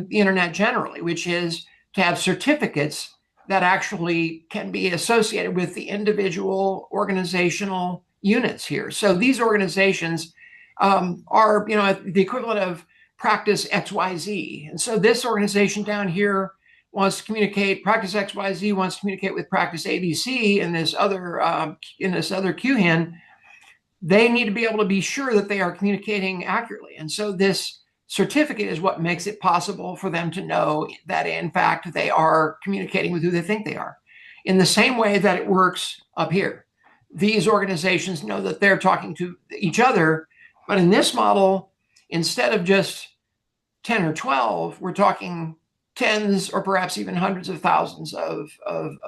the internet generally, which is to have certificates that actually can be associated with the individual organizational units here. So these organizations are, the equivalent of practice XYZ. And so this organization down here wants to communicate, practice XYZ wants to communicate with practice ABC in this other QHIN. They need to be able to be sure that they are communicating accurately. And so this certificate is what makes it possible for them to know that, in fact, they are communicating with who they think they are. In the same way that it works up here. These organizations know that they're talking to each other, but in this model, instead of just 10 or 12, we're talking tens or perhaps even hundreds of thousands of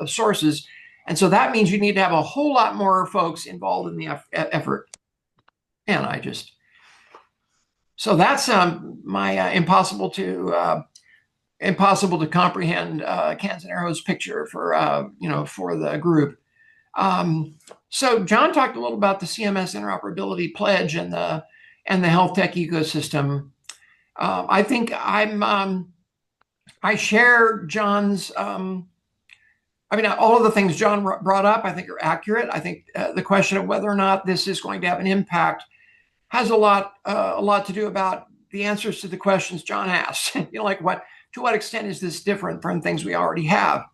sources. And so that means you need to have a whole lot more folks involved in the effort. And so that's my impossible to comprehend cans and arrows picture for for the group. So John talked a little about the CMS interoperability pledge and the health tech ecosystem. I think I share John's. I mean, all of the things John brought up, I think are accurate. I think the question of whether or not this is going to have an impact has a lot to do about the answers to the questions John asked. Like to what extent is this different from things we already have?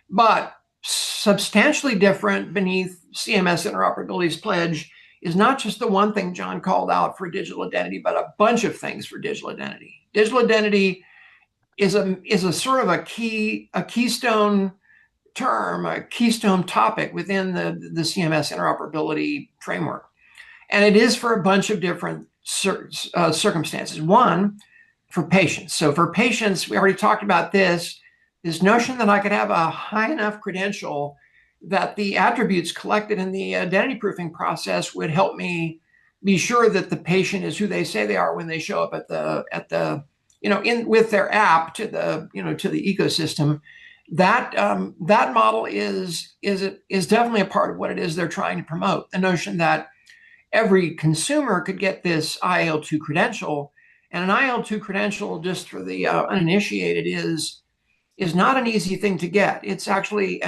But substantially different beneath CMS Interoperability's pledge is not just the one thing John called out for digital identity, but a bunch of things for digital identity. Digital identity is a sort of a keystone term, a keystone topic within the CMS interoperability framework. And it is for a bunch of different circumstances. One, for patients. So for patients, we already talked about this notion that I could have a high enough credential that the attributes collected in the identity proofing process would help me be sure that the patient is who they say they are when they show up at the with their app to the ecosystem. That model is definitely a part of what it is they're trying to promote. The notion that every consumer could get this IL2 credential, and an IL2 credential, just for the uninitiated, is not an easy thing to get. It's actually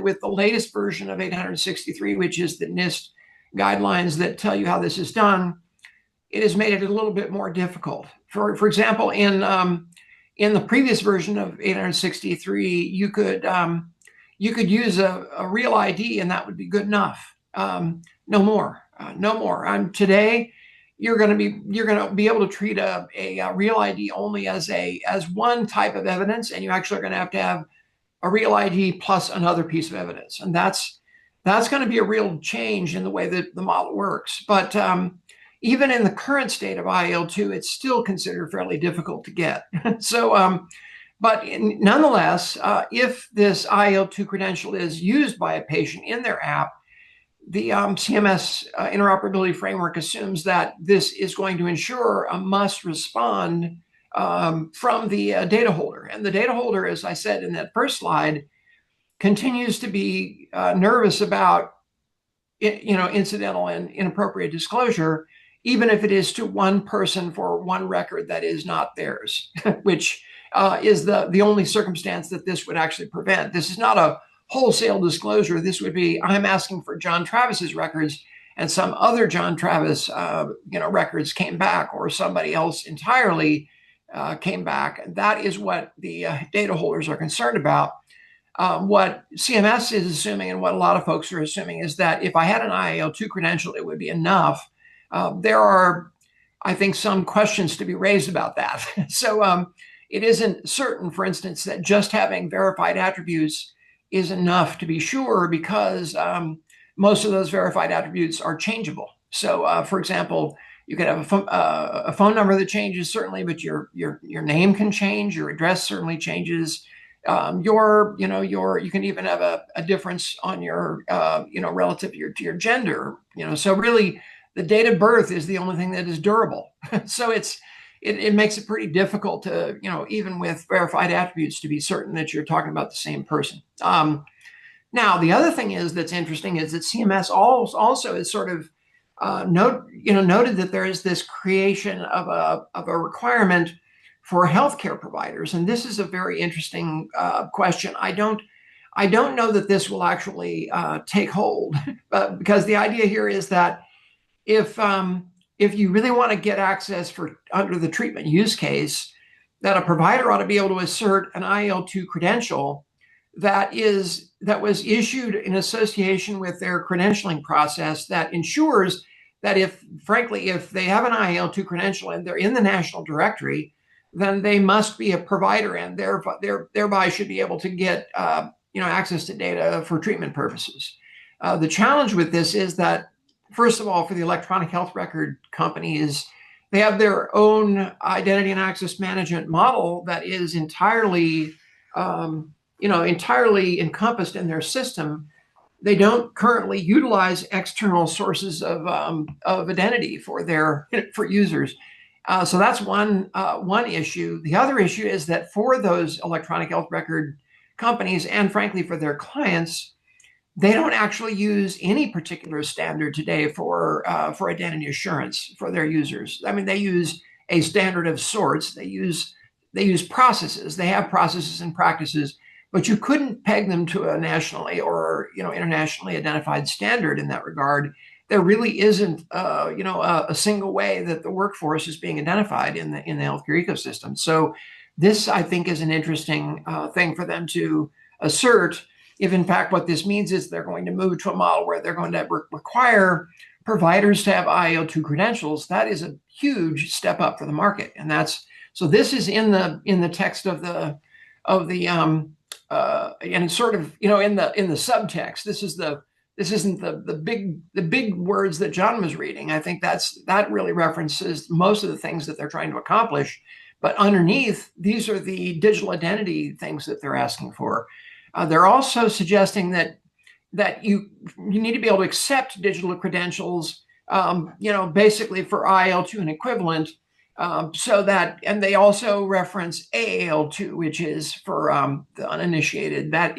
with the latest version of 863, which is the NIST guidelines that tell you how this is done, it has made it a little bit more difficult. For example, in the previous version of 863, you could use a real ID, and that would be good enough. No more. Today, you're going to be able to treat a real ID only as one type of evidence, and you actually are going to have a real ID plus another piece of evidence, and that's going to be a real change in the way that the model works. But even in the current state of IL2, it's still considered fairly difficult to get. But nonetheless, if this IL2 credential is used by a patient in their app, the CMS interoperability framework assumes that this is going to ensure a must respond from the data holder. And the data holder, as I said in that first slide, continues to be nervous about incidental and inappropriate disclosure, even if it is to one person for one record that is not theirs, which is the only circumstance that this would actually prevent. This is not a wholesale disclosure. This would be, I'm asking for John Travis's records, and some other John Travis records came back, or somebody else entirely came back. And that is what the data holders are concerned about. What CMS is assuming, and what a lot of folks are assuming, is that if I had an IAL2 credential, it would be enough. There are, I think, some questions to be raised about that. So it isn't certain, for instance, that just having verified attributes is enough to be sure, because most of those verified attributes are changeable. So, for example, you could have a phone number that changes, certainly, but your name can change, your address certainly changes. You can even have a difference on your relative to your gender. So really, the date of birth is the only thing that is durable. So it makes it pretty difficult to, even with verified attributes, to be certain that you're talking about the same person. Now, the other thing that's interesting is that CMS also is sort of noted that there is this creation of a requirement for healthcare providers, and this is a very interesting question. I don't know that this will actually take hold, because the idea here is that if you really want to get access under the treatment use case, that a provider ought to be able to assert an IL2 credential that was issued in association with their credentialing process, that ensures that if they have an IL2 credential and they're in the national directory, then they must be a provider, and thereby should be able to get access to data for treatment purposes. The challenge with this is that, first of all, for the electronic health record companies, they have their own identity and access management model that is entirely encompassed in their system. They don't currently utilize external sources of identity for users. So that's one issue. The other issue is that for those electronic health record companies, and frankly for their clients, they don't actually use any particular standard today for identity assurance for their users. I mean, they use a standard of sorts. They use processes. They have processes and practices, but you couldn't peg them to a nationally or internationally identified standard in that regard. There really isn't a single way that the workforce is being identified in the healthcare ecosystem. So this, I think, is an interesting thing for them to assert. If in fact what this means is they're going to move to a model where they're going to require providers to have IL2 credentials, that is a huge step up for the market. And so this is in the text of the and it's sort of in the subtext. This isn't the big words that John was reading. I think that really references most of the things that they're trying to accomplish. But underneath, these are the digital identity things that they're asking for. They're also suggesting that you need to be able to accept digital credentials, basically for IL2 and equivalent, and they also reference AAL2, which is for the uninitiated. That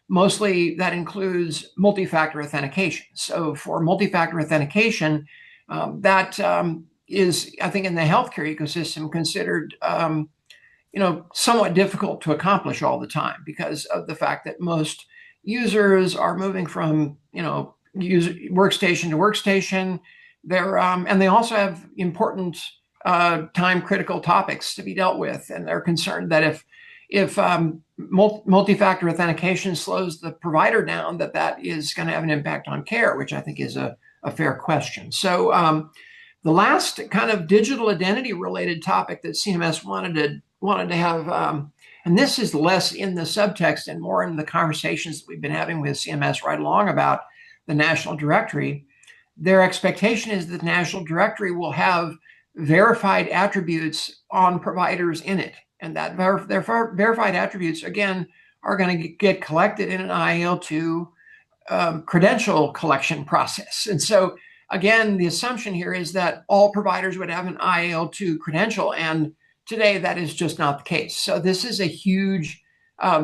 includes multi-factor authentication. So for multi-factor authentication, that is, I think, in the healthcare ecosystem considered somewhat difficult to accomplish all the time because of the fact that most users are moving from workstation to workstation. And they also have important time critical topics to be dealt with, and they're concerned that if multi-factor authentication slows the provider down, that is going to have an impact on care, which I think is a fair question. So the last kind of digital identity related topic that CMS wanted to have, and this is less in the subtext and more in the conversations that we've been having with CMS right along about the National Directory. Their expectation is that the National Directory will have verified attributes on providers in it. And that their verified attributes, again, are going to get collected in an IL2 credential collection process. And so, again, the assumption here is that all providers would have an IL2 credential, and today that is just not the case. So this is a huge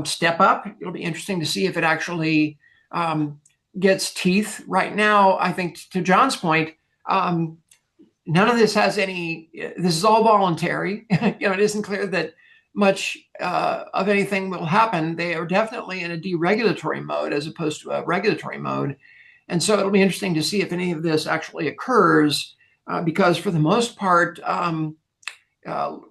step up. It'll be interesting to see if it actually gets teeth. Right now, I think, to John's point, none of this has any, this is all voluntary. It isn't clear that much of anything will happen. They are definitely in a deregulatory mode as opposed to a regulatory mode. And so it'll be interesting to see if any of this actually occurs, because for the most part,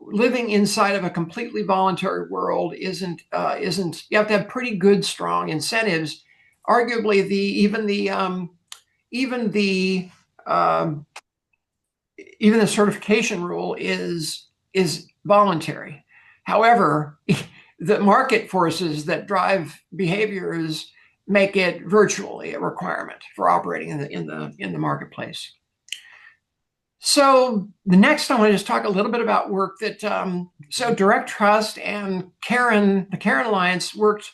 living inside of a completely voluntary world isn't, you have to have pretty good, strong incentives. Arguably, even the certification rule is voluntary. However, the market forces that drive behaviors make it virtually a requirement for operating in the marketplace. So the next, I want to just talk a little bit about work that so DirectTrust and the Karen Alliance worked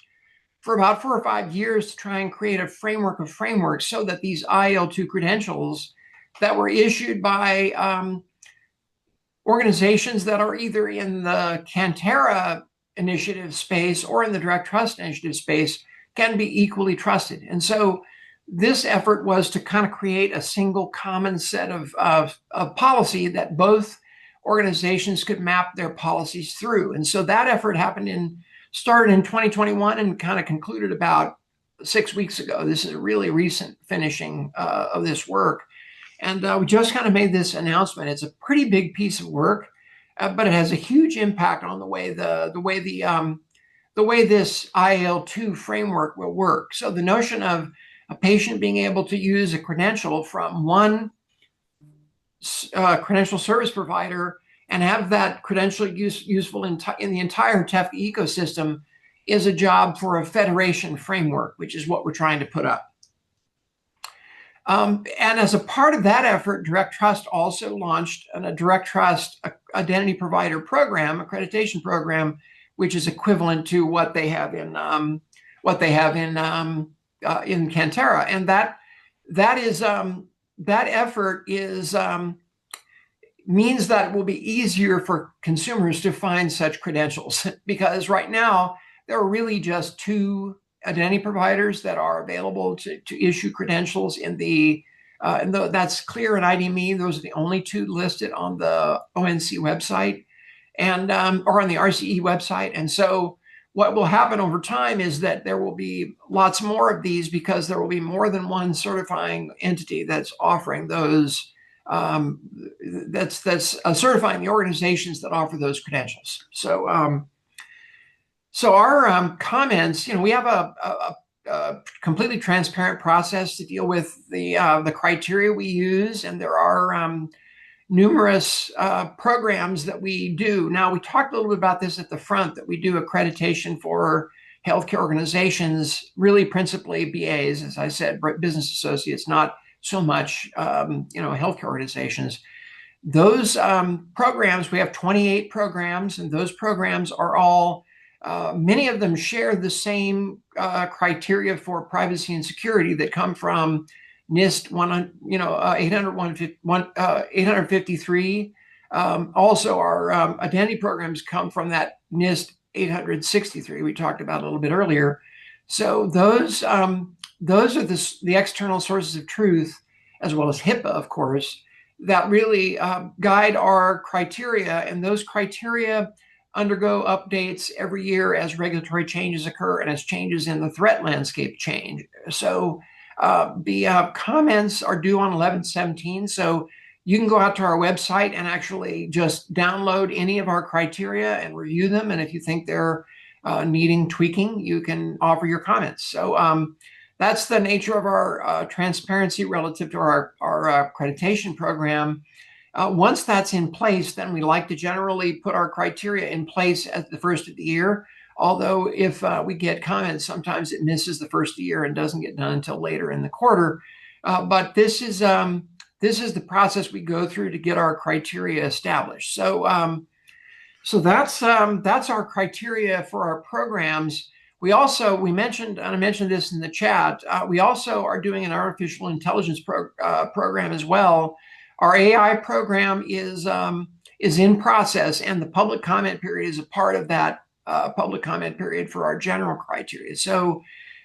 for about 4 or 5 years to try and create a framework of frameworks so that these IL2 credentials that were issued by organizations that are either in the Cantera initiative space or in the DirectTrust initiative space can be equally trusted. And so this effort was to kind of create a single common set of policy that both organizations could map their policies through. And so that effort started in 2021 and kind of concluded about 6 weeks ago. This is a really recent finishing of this work. And we just kind of made this announcement. It's a pretty big piece of work, but it has a huge impact on the way this IL2 framework will work. So the notion of a patient being able to use a credential from one credential service provider and have that credential useful in the entire TEF ecosystem is a job for a federation framework, which is what we're trying to put up. And as a part of that effort, DirectTrust also launched a DirectTrust Identity Provider Program, accreditation program, which is equivalent to what they have in Cantera, and that effort means that it will be easier for consumers to find such credentials, because right now there are really just 2 identity providers that are available to issue credentials in the And that's Clear and ID.me. Those are the only two listed on the ONC website and or on the RCE website. And so what will happen over time is that there will be lots more of these because there will be more than one certifying entity that's offering those, that's certifying the organizations that offer those credentials. So our comments, we have a completely transparent process to deal with the criteria we use, and there are numerous programs that we do. Now, we talked a little bit about this at the front, that we do accreditation for healthcare organizations, really principally BAs, as I said, business associates, not so much, healthcare organizations. Those programs, we have 28 programs, and those programs are all, many of them share the same criteria for privacy and security that come from NIST 853. Also, our identity programs come from that NIST 863 we talked about a little bit earlier. So those are the external sources of truth, as well as HIPAA, of course, that really guide our criteria. And those criteria undergo updates every year as regulatory changes occur and as changes in the threat landscape change. So the comments are due on 11/17. So you can go out to our website and actually just download any of our criteria and review them. And if you think they're needing tweaking, you can offer your comments. So that's the nature of our transparency relative to our accreditation program. Once that's in place, then we like to generally put our criteria in place at the first of the year. Although if we get comments, sometimes it misses the first year and doesn't get done until later in the quarter. But this is the process we go through to get our criteria established. So that's our criteria for our programs. We mentioned, and I mentioned this in the chat, we also are doing an artificial intelligence program as well. Our AI program is in process, and the public comment period is a part of that public comment period for our general criteria. So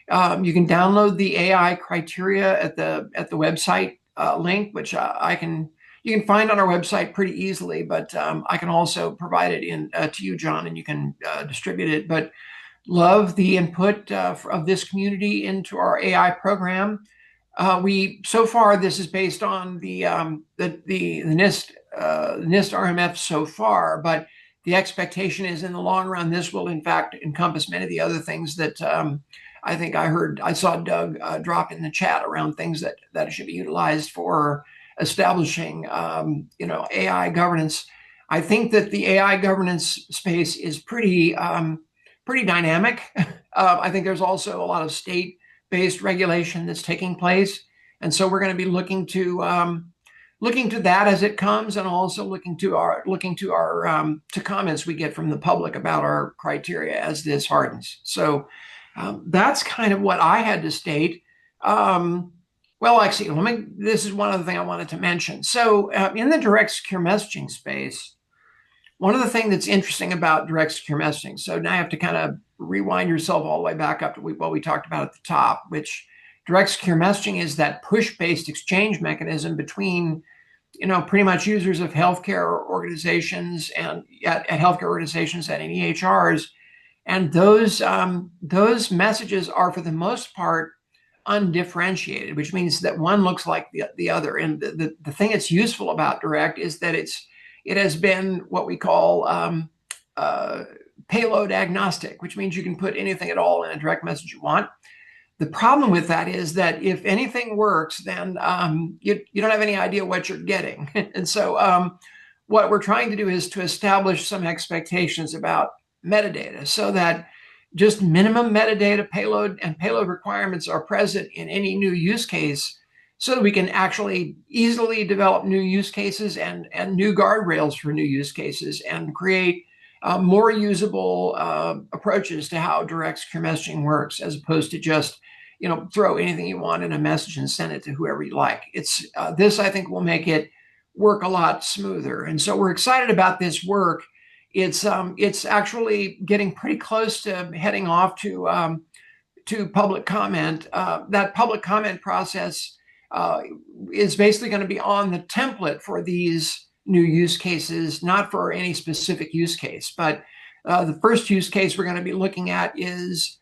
you can download the AI criteria at the website link, which you can find on our website pretty easily, but I can also provide it to you, John, and you can distribute it. But love the input of this community into our AI program. So far, this is based on the NIST RMF so far, but the expectation is in the long run, this will in fact encompass many of the other things that I think I saw Doug drop in the chat around things that should be utilized for establishing, AI governance. I think that the AI governance space is pretty dynamic. I think there's also a lot of state-based regulation that's taking place, and so we're going to be looking to that as it comes, and also looking to comments we get from the public about our criteria as this hardens. So that's kind of what I had to state. Well, actually, this is one other thing I wanted to mention. So in the direct secure messaging space, one of the things that's interesting about direct secure messaging, so now you have to kind of rewind yourself all the way back up to what we talked about at the top, which direct secure messaging is that push-based exchange mechanism between, pretty much users of healthcare organizations and at healthcare organizations and in EHRs. And those messages are, for the most part, undifferentiated, which means that one looks like the other. And the thing that's useful about direct is that it has been what we call payload agnostic, which means you can put anything at all in a direct message you want. The problem with that is that if anything works, then you don't have any idea what you're getting. And so what we're trying to do is to establish some expectations about metadata so that just minimum metadata payload requirements are present in any new use case, so that we can actually easily develop new use cases and new guardrails for new use cases and create more usable approaches to how direct secure messaging works, as opposed to just throw anything you want in a message and send it to whoever you like. It's this, I think, will make it work a lot smoother, and so we're excited about this work. It's actually getting pretty close to heading off to public comment. That public comment process is basically going to be on the template for these new use cases, not for any specific use case. But the first use case we're going to be looking at is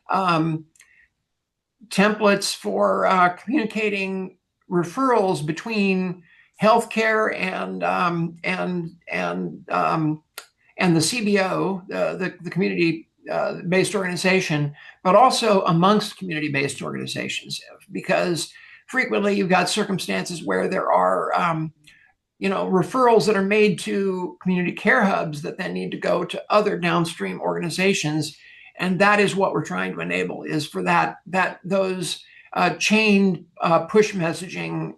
templates for communicating referrals between healthcare and the CBO, the community-based organization, but also amongst community-based organizations, because frequently you've got circumstances where there are referrals that are made to community care hubs that then need to go to other downstream organizations. And that is what we're trying to enable, is for those chain push messaging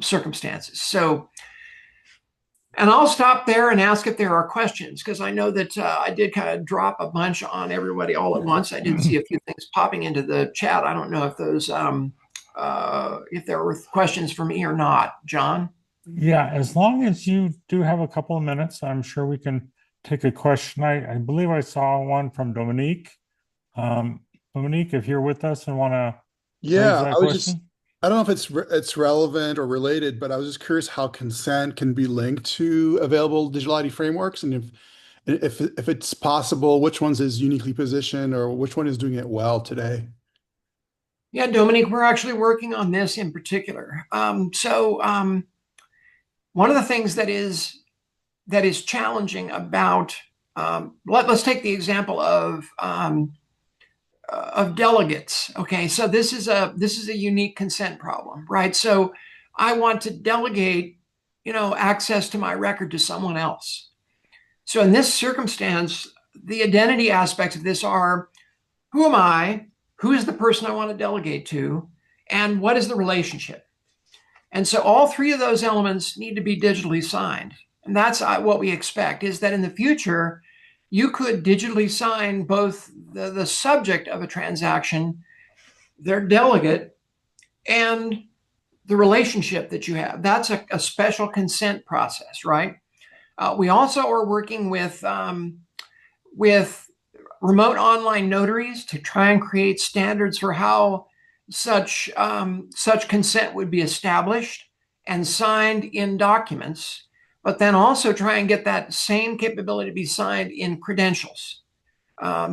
circumstances. So, and I'll stop there and ask if there are questions, because I know that I did kind of drop a bunch on everybody all at once. I did see a few things popping into the chat. I don't know if those if there were questions for me or not. John? Yeah, as long as you do have a couple of minutes, I'm sure we can take a question. I believe I saw one from Dominique. Dominique, if you're with us and want to raise Yeah, that I was just, question. I don't know if it's relevant or related, but I was just curious how consent can be linked to available digital ID frameworks, and if it's possible, which ones is uniquely positioned or which one is doing it well today. Yeah, Dominique, we're actually working on this in particular. One of the things that is challenging about let's take the example of delegates. Okay, so this is a unique consent problem, right? So I want to delegate, access to my record to someone else. So in this circumstance, the identity aspects of this are: who am I? Who is the person I want to delegate to? And what is the relationship? And so all three of those elements need to be digitally signed. And that's what we expect, is that in the future, you could digitally sign both the subject of a transaction, their delegate, and the relationship that you have. That's a special consent process, right? We also are working with remote online notaries to try and create standards for how such consent would be established and signed in documents, but then also try and get that same capability to be signed in credentials.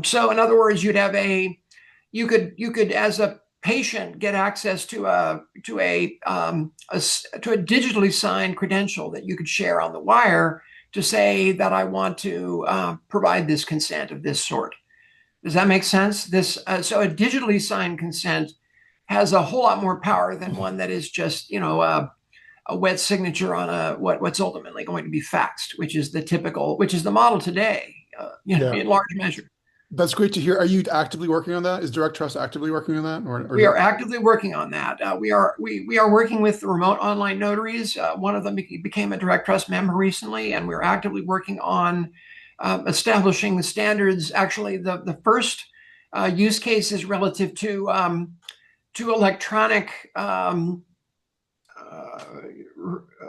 So in other words, you could as a patient get access to a digitally signed credential that you could share on the wire to say that I want to provide this consent of this sort. Does that make sense? So a digitally signed consent has a whole lot more power than one that is just a wet signature on what's ultimately going to be faxed, which is the model today, in large measure. That's great to hear. Are you actively working on that? Is DirectTrust actively working on that? Or we are actively working on that. We are working with the remote online notaries. One of them became a DirectTrust member recently, and we're actively working on establishing the standards. Actually, the first use case is relative to electronic,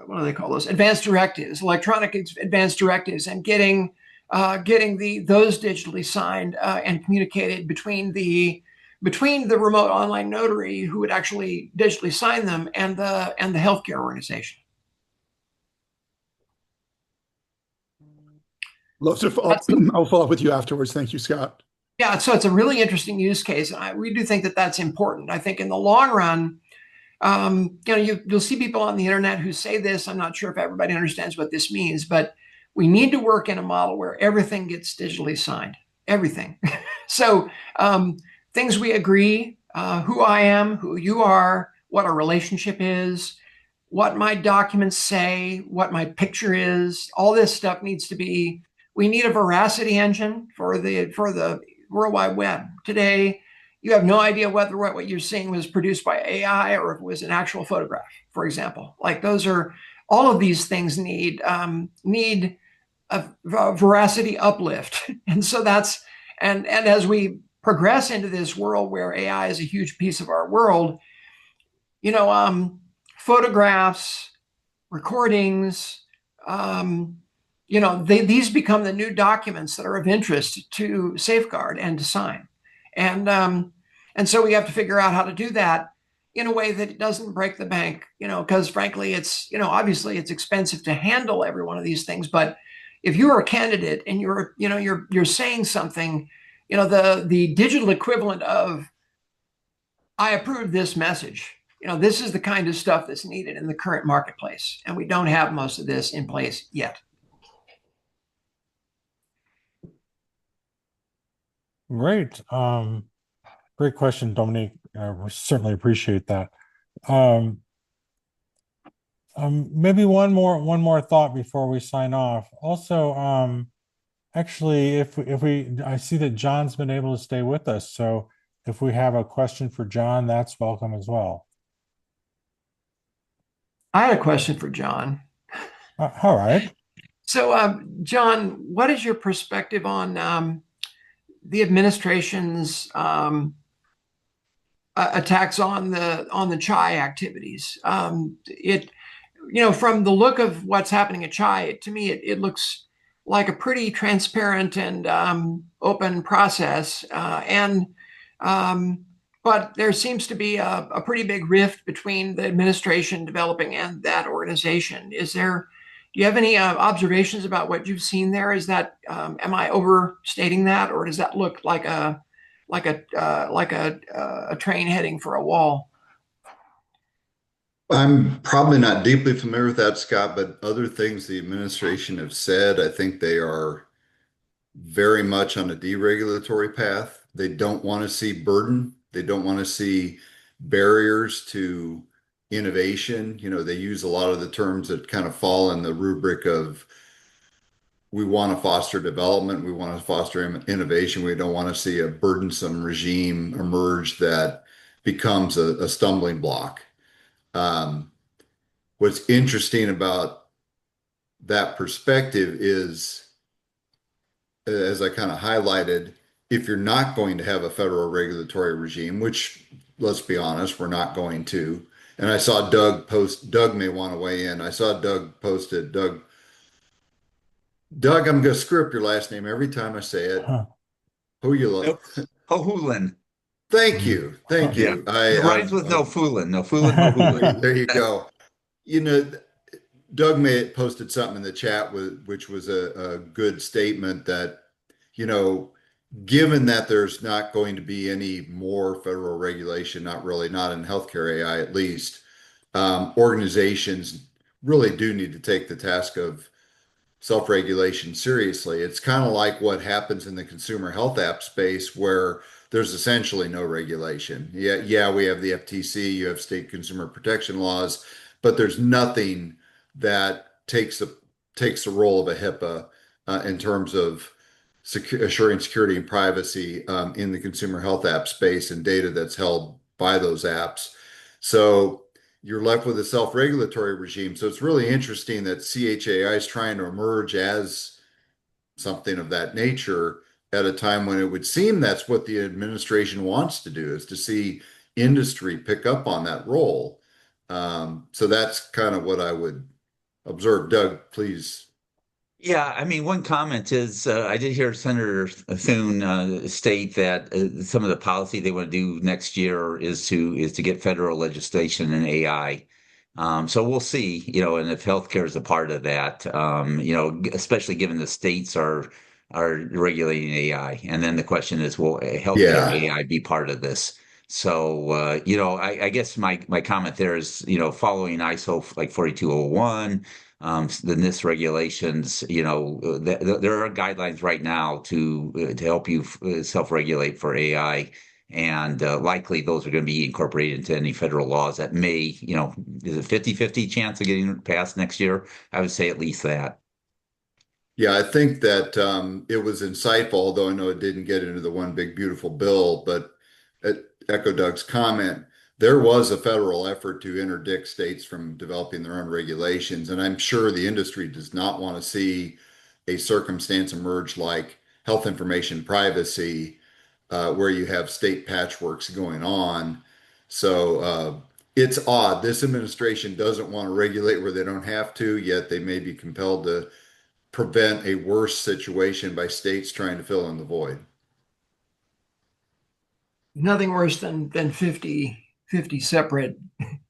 what do they call those? Advanced directives, electronic advanced directives, and getting those digitally signed and communicated between the remote online notary who would actually digitally sign them and the healthcare organization. Love to I'll follow up with you afterwards. Thank you, Scott. Yeah, so it's a really interesting use case. We do think that that's important. I think in the long run, you'll see people on the internet who say this. I'm not sure if everybody understands what this means, but we need to work in a model where everything gets digitally signed, everything. So things we agree, who I am, who you are, what our relationship is, what my documents say, what my picture is, all this stuff needs to be. We need a veracity engine for the World Wide Web. Today, you have no idea whether what you're seeing was produced by AI or if it was an actual photograph, for example. Like all of these things need a veracity uplift. And so and as we progress into this world where AI is a huge piece of our world, photographs, recordings, these become the new documents that are of interest to safeguard and to sign. And so we have to figure out how to do that in a way that it doesn't break the bank, because frankly, it's, obviously it's expensive to handle every one of these things. But if you're a candidate and you're saying something, the digital equivalent of I approve this message. This is the kind of stuff that's needed in the current marketplace, and we don't have most of this in place yet. Great. Great question, Dominique. We certainly appreciate that. Um, maybe one more thought before we sign off. Also, actually, I see that John's been able to stay with us, so if we have a question for John, that's welcome as well. I had a question for John. All right. So, John, what is your perspective on the administration's attacks on the Chai activities? From the look of what's happening at Chai, to me, it looks like a pretty transparent and open process. But there seems to be a pretty big rift between the administration developing and that organization. Do you have any observations about what you've seen there? Am I overstating that, or does that look like a train heading for a wall? I'm probably not deeply familiar with that, Scott, but other things the administration have said, I think they are very much on a deregulatory path. They don't want to see burden. They don't want to see barriers to innovation. They use a lot of the terms that kind of fall in the rubric of we want to foster development, we want to foster innovation. We don't want to see a burdensome regime emerge that becomes a stumbling block. What's interesting about that perspective is, as I kind of highlighted, if you're not going to have a federal regulatory regime, which let's be honest, we're not going to. And I saw Doug may want to weigh in. I saw Doug posted, Doug, I'm going to screw up your last name every time I say it. Huh. Who you look? Hohulin. Thank you. Thank Yeah. you. It rhymes with no foolin. No foolin, Hohulin. There you go. Doug may posted something in the chat which was a good statement that, given that there's not going to be any more federal regulation, not really, not in healthcare AI at least, organizations really do need to take the task of self-regulation seriously. It's kind of like what happens in the consumer health app space where there's essentially no regulation. Yeah, we have the FTC, you have state consumer protection laws, but there's nothing that takes the role of a HIPAA in terms of assuring security and privacy in the consumer health app space and data that's held by those apps. So you're left with a self-regulatory regime. So it's really interesting that CHAI is trying to emerge as something of that nature at a time when it would seem that's what the administration wants to do, is to see industry pick up on that role. So that's kind of what I would observe. Doug, please. Yeah, I mean, one comment is I did hear Senator Thune state that some of the policy they want to do next year is to get federal legislation in AI. So we'll see, and if healthcare is a part of that, especially given the states are regulating AI, and then the question is, will healthcare AI be part of this? So I guess my comment there is, following ISO like 4201. The NIST regulations, there are guidelines right now to help you self-regulate for AI, and likely those are going to be incorporated into any federal laws that may, is it 50-50 chance of getting passed next year? I would say at least that. Yeah, I think that it was insightful, although I know it didn't get into the one big beautiful bill, but echo Doug's comment. There was a federal effort to interdict states from developing their own regulations, and I'm sure the industry does not want to see a circumstance emerge like health information privacy, where you have state patchworks going on. So it's odd. This administration doesn't want to regulate where they don't have to, yet they may be compelled to prevent a worse situation by states trying to fill in the void. Nothing worse than 50 50 separate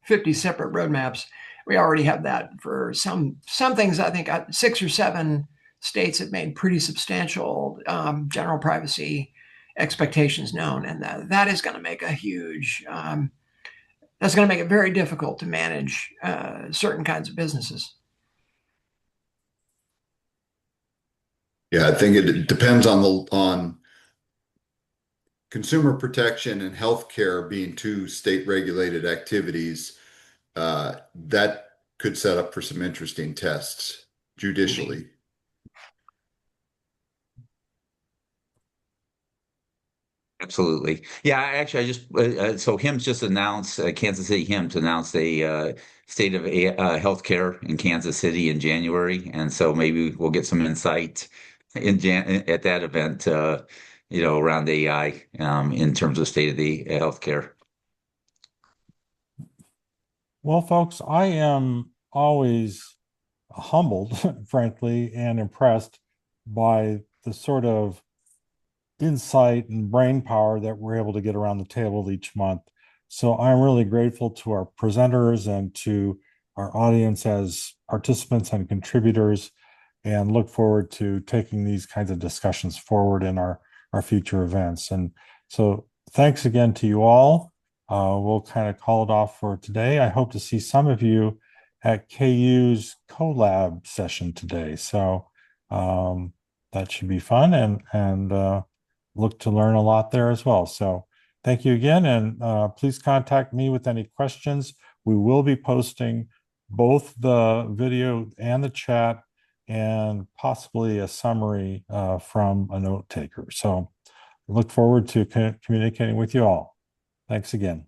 50 separate roadmaps. We already have that for some things. I think 6 or 7 states have made pretty substantial general privacy expectations known, and that is going to make a huge that's going to make it very difficult to manage certain kinds of businesses. Yeah, I think it depends on consumer protection and healthcare being two state regulated activities. That could set up for some interesting tests judicially. Absolutely. Yeah, actually, I just so HIMSS just announced Kansas City HIMSS announced a state of healthcare in Kansas City in January, and so maybe we'll get some insight at that event, around AI in terms of state of the healthcare. Well, folks, I am always humbled, frankly, and impressed by the sort of insight and brain power that we're able to get around the table each month. So I'm really grateful to our presenters and to our audience as participants and contributors, and look forward to taking these kinds of discussions forward in our future events. And so thanks again to you all. We'll kind of call it off for today. I hope to see some of you at KU's CoLab session today. So that should be fun, and look to learn a lot there as well. So thank you again, and please contact me with any questions. We will be posting both the video and the chat, and possibly a summary from a note taker. So look forward to communicating with you all. Thanks again.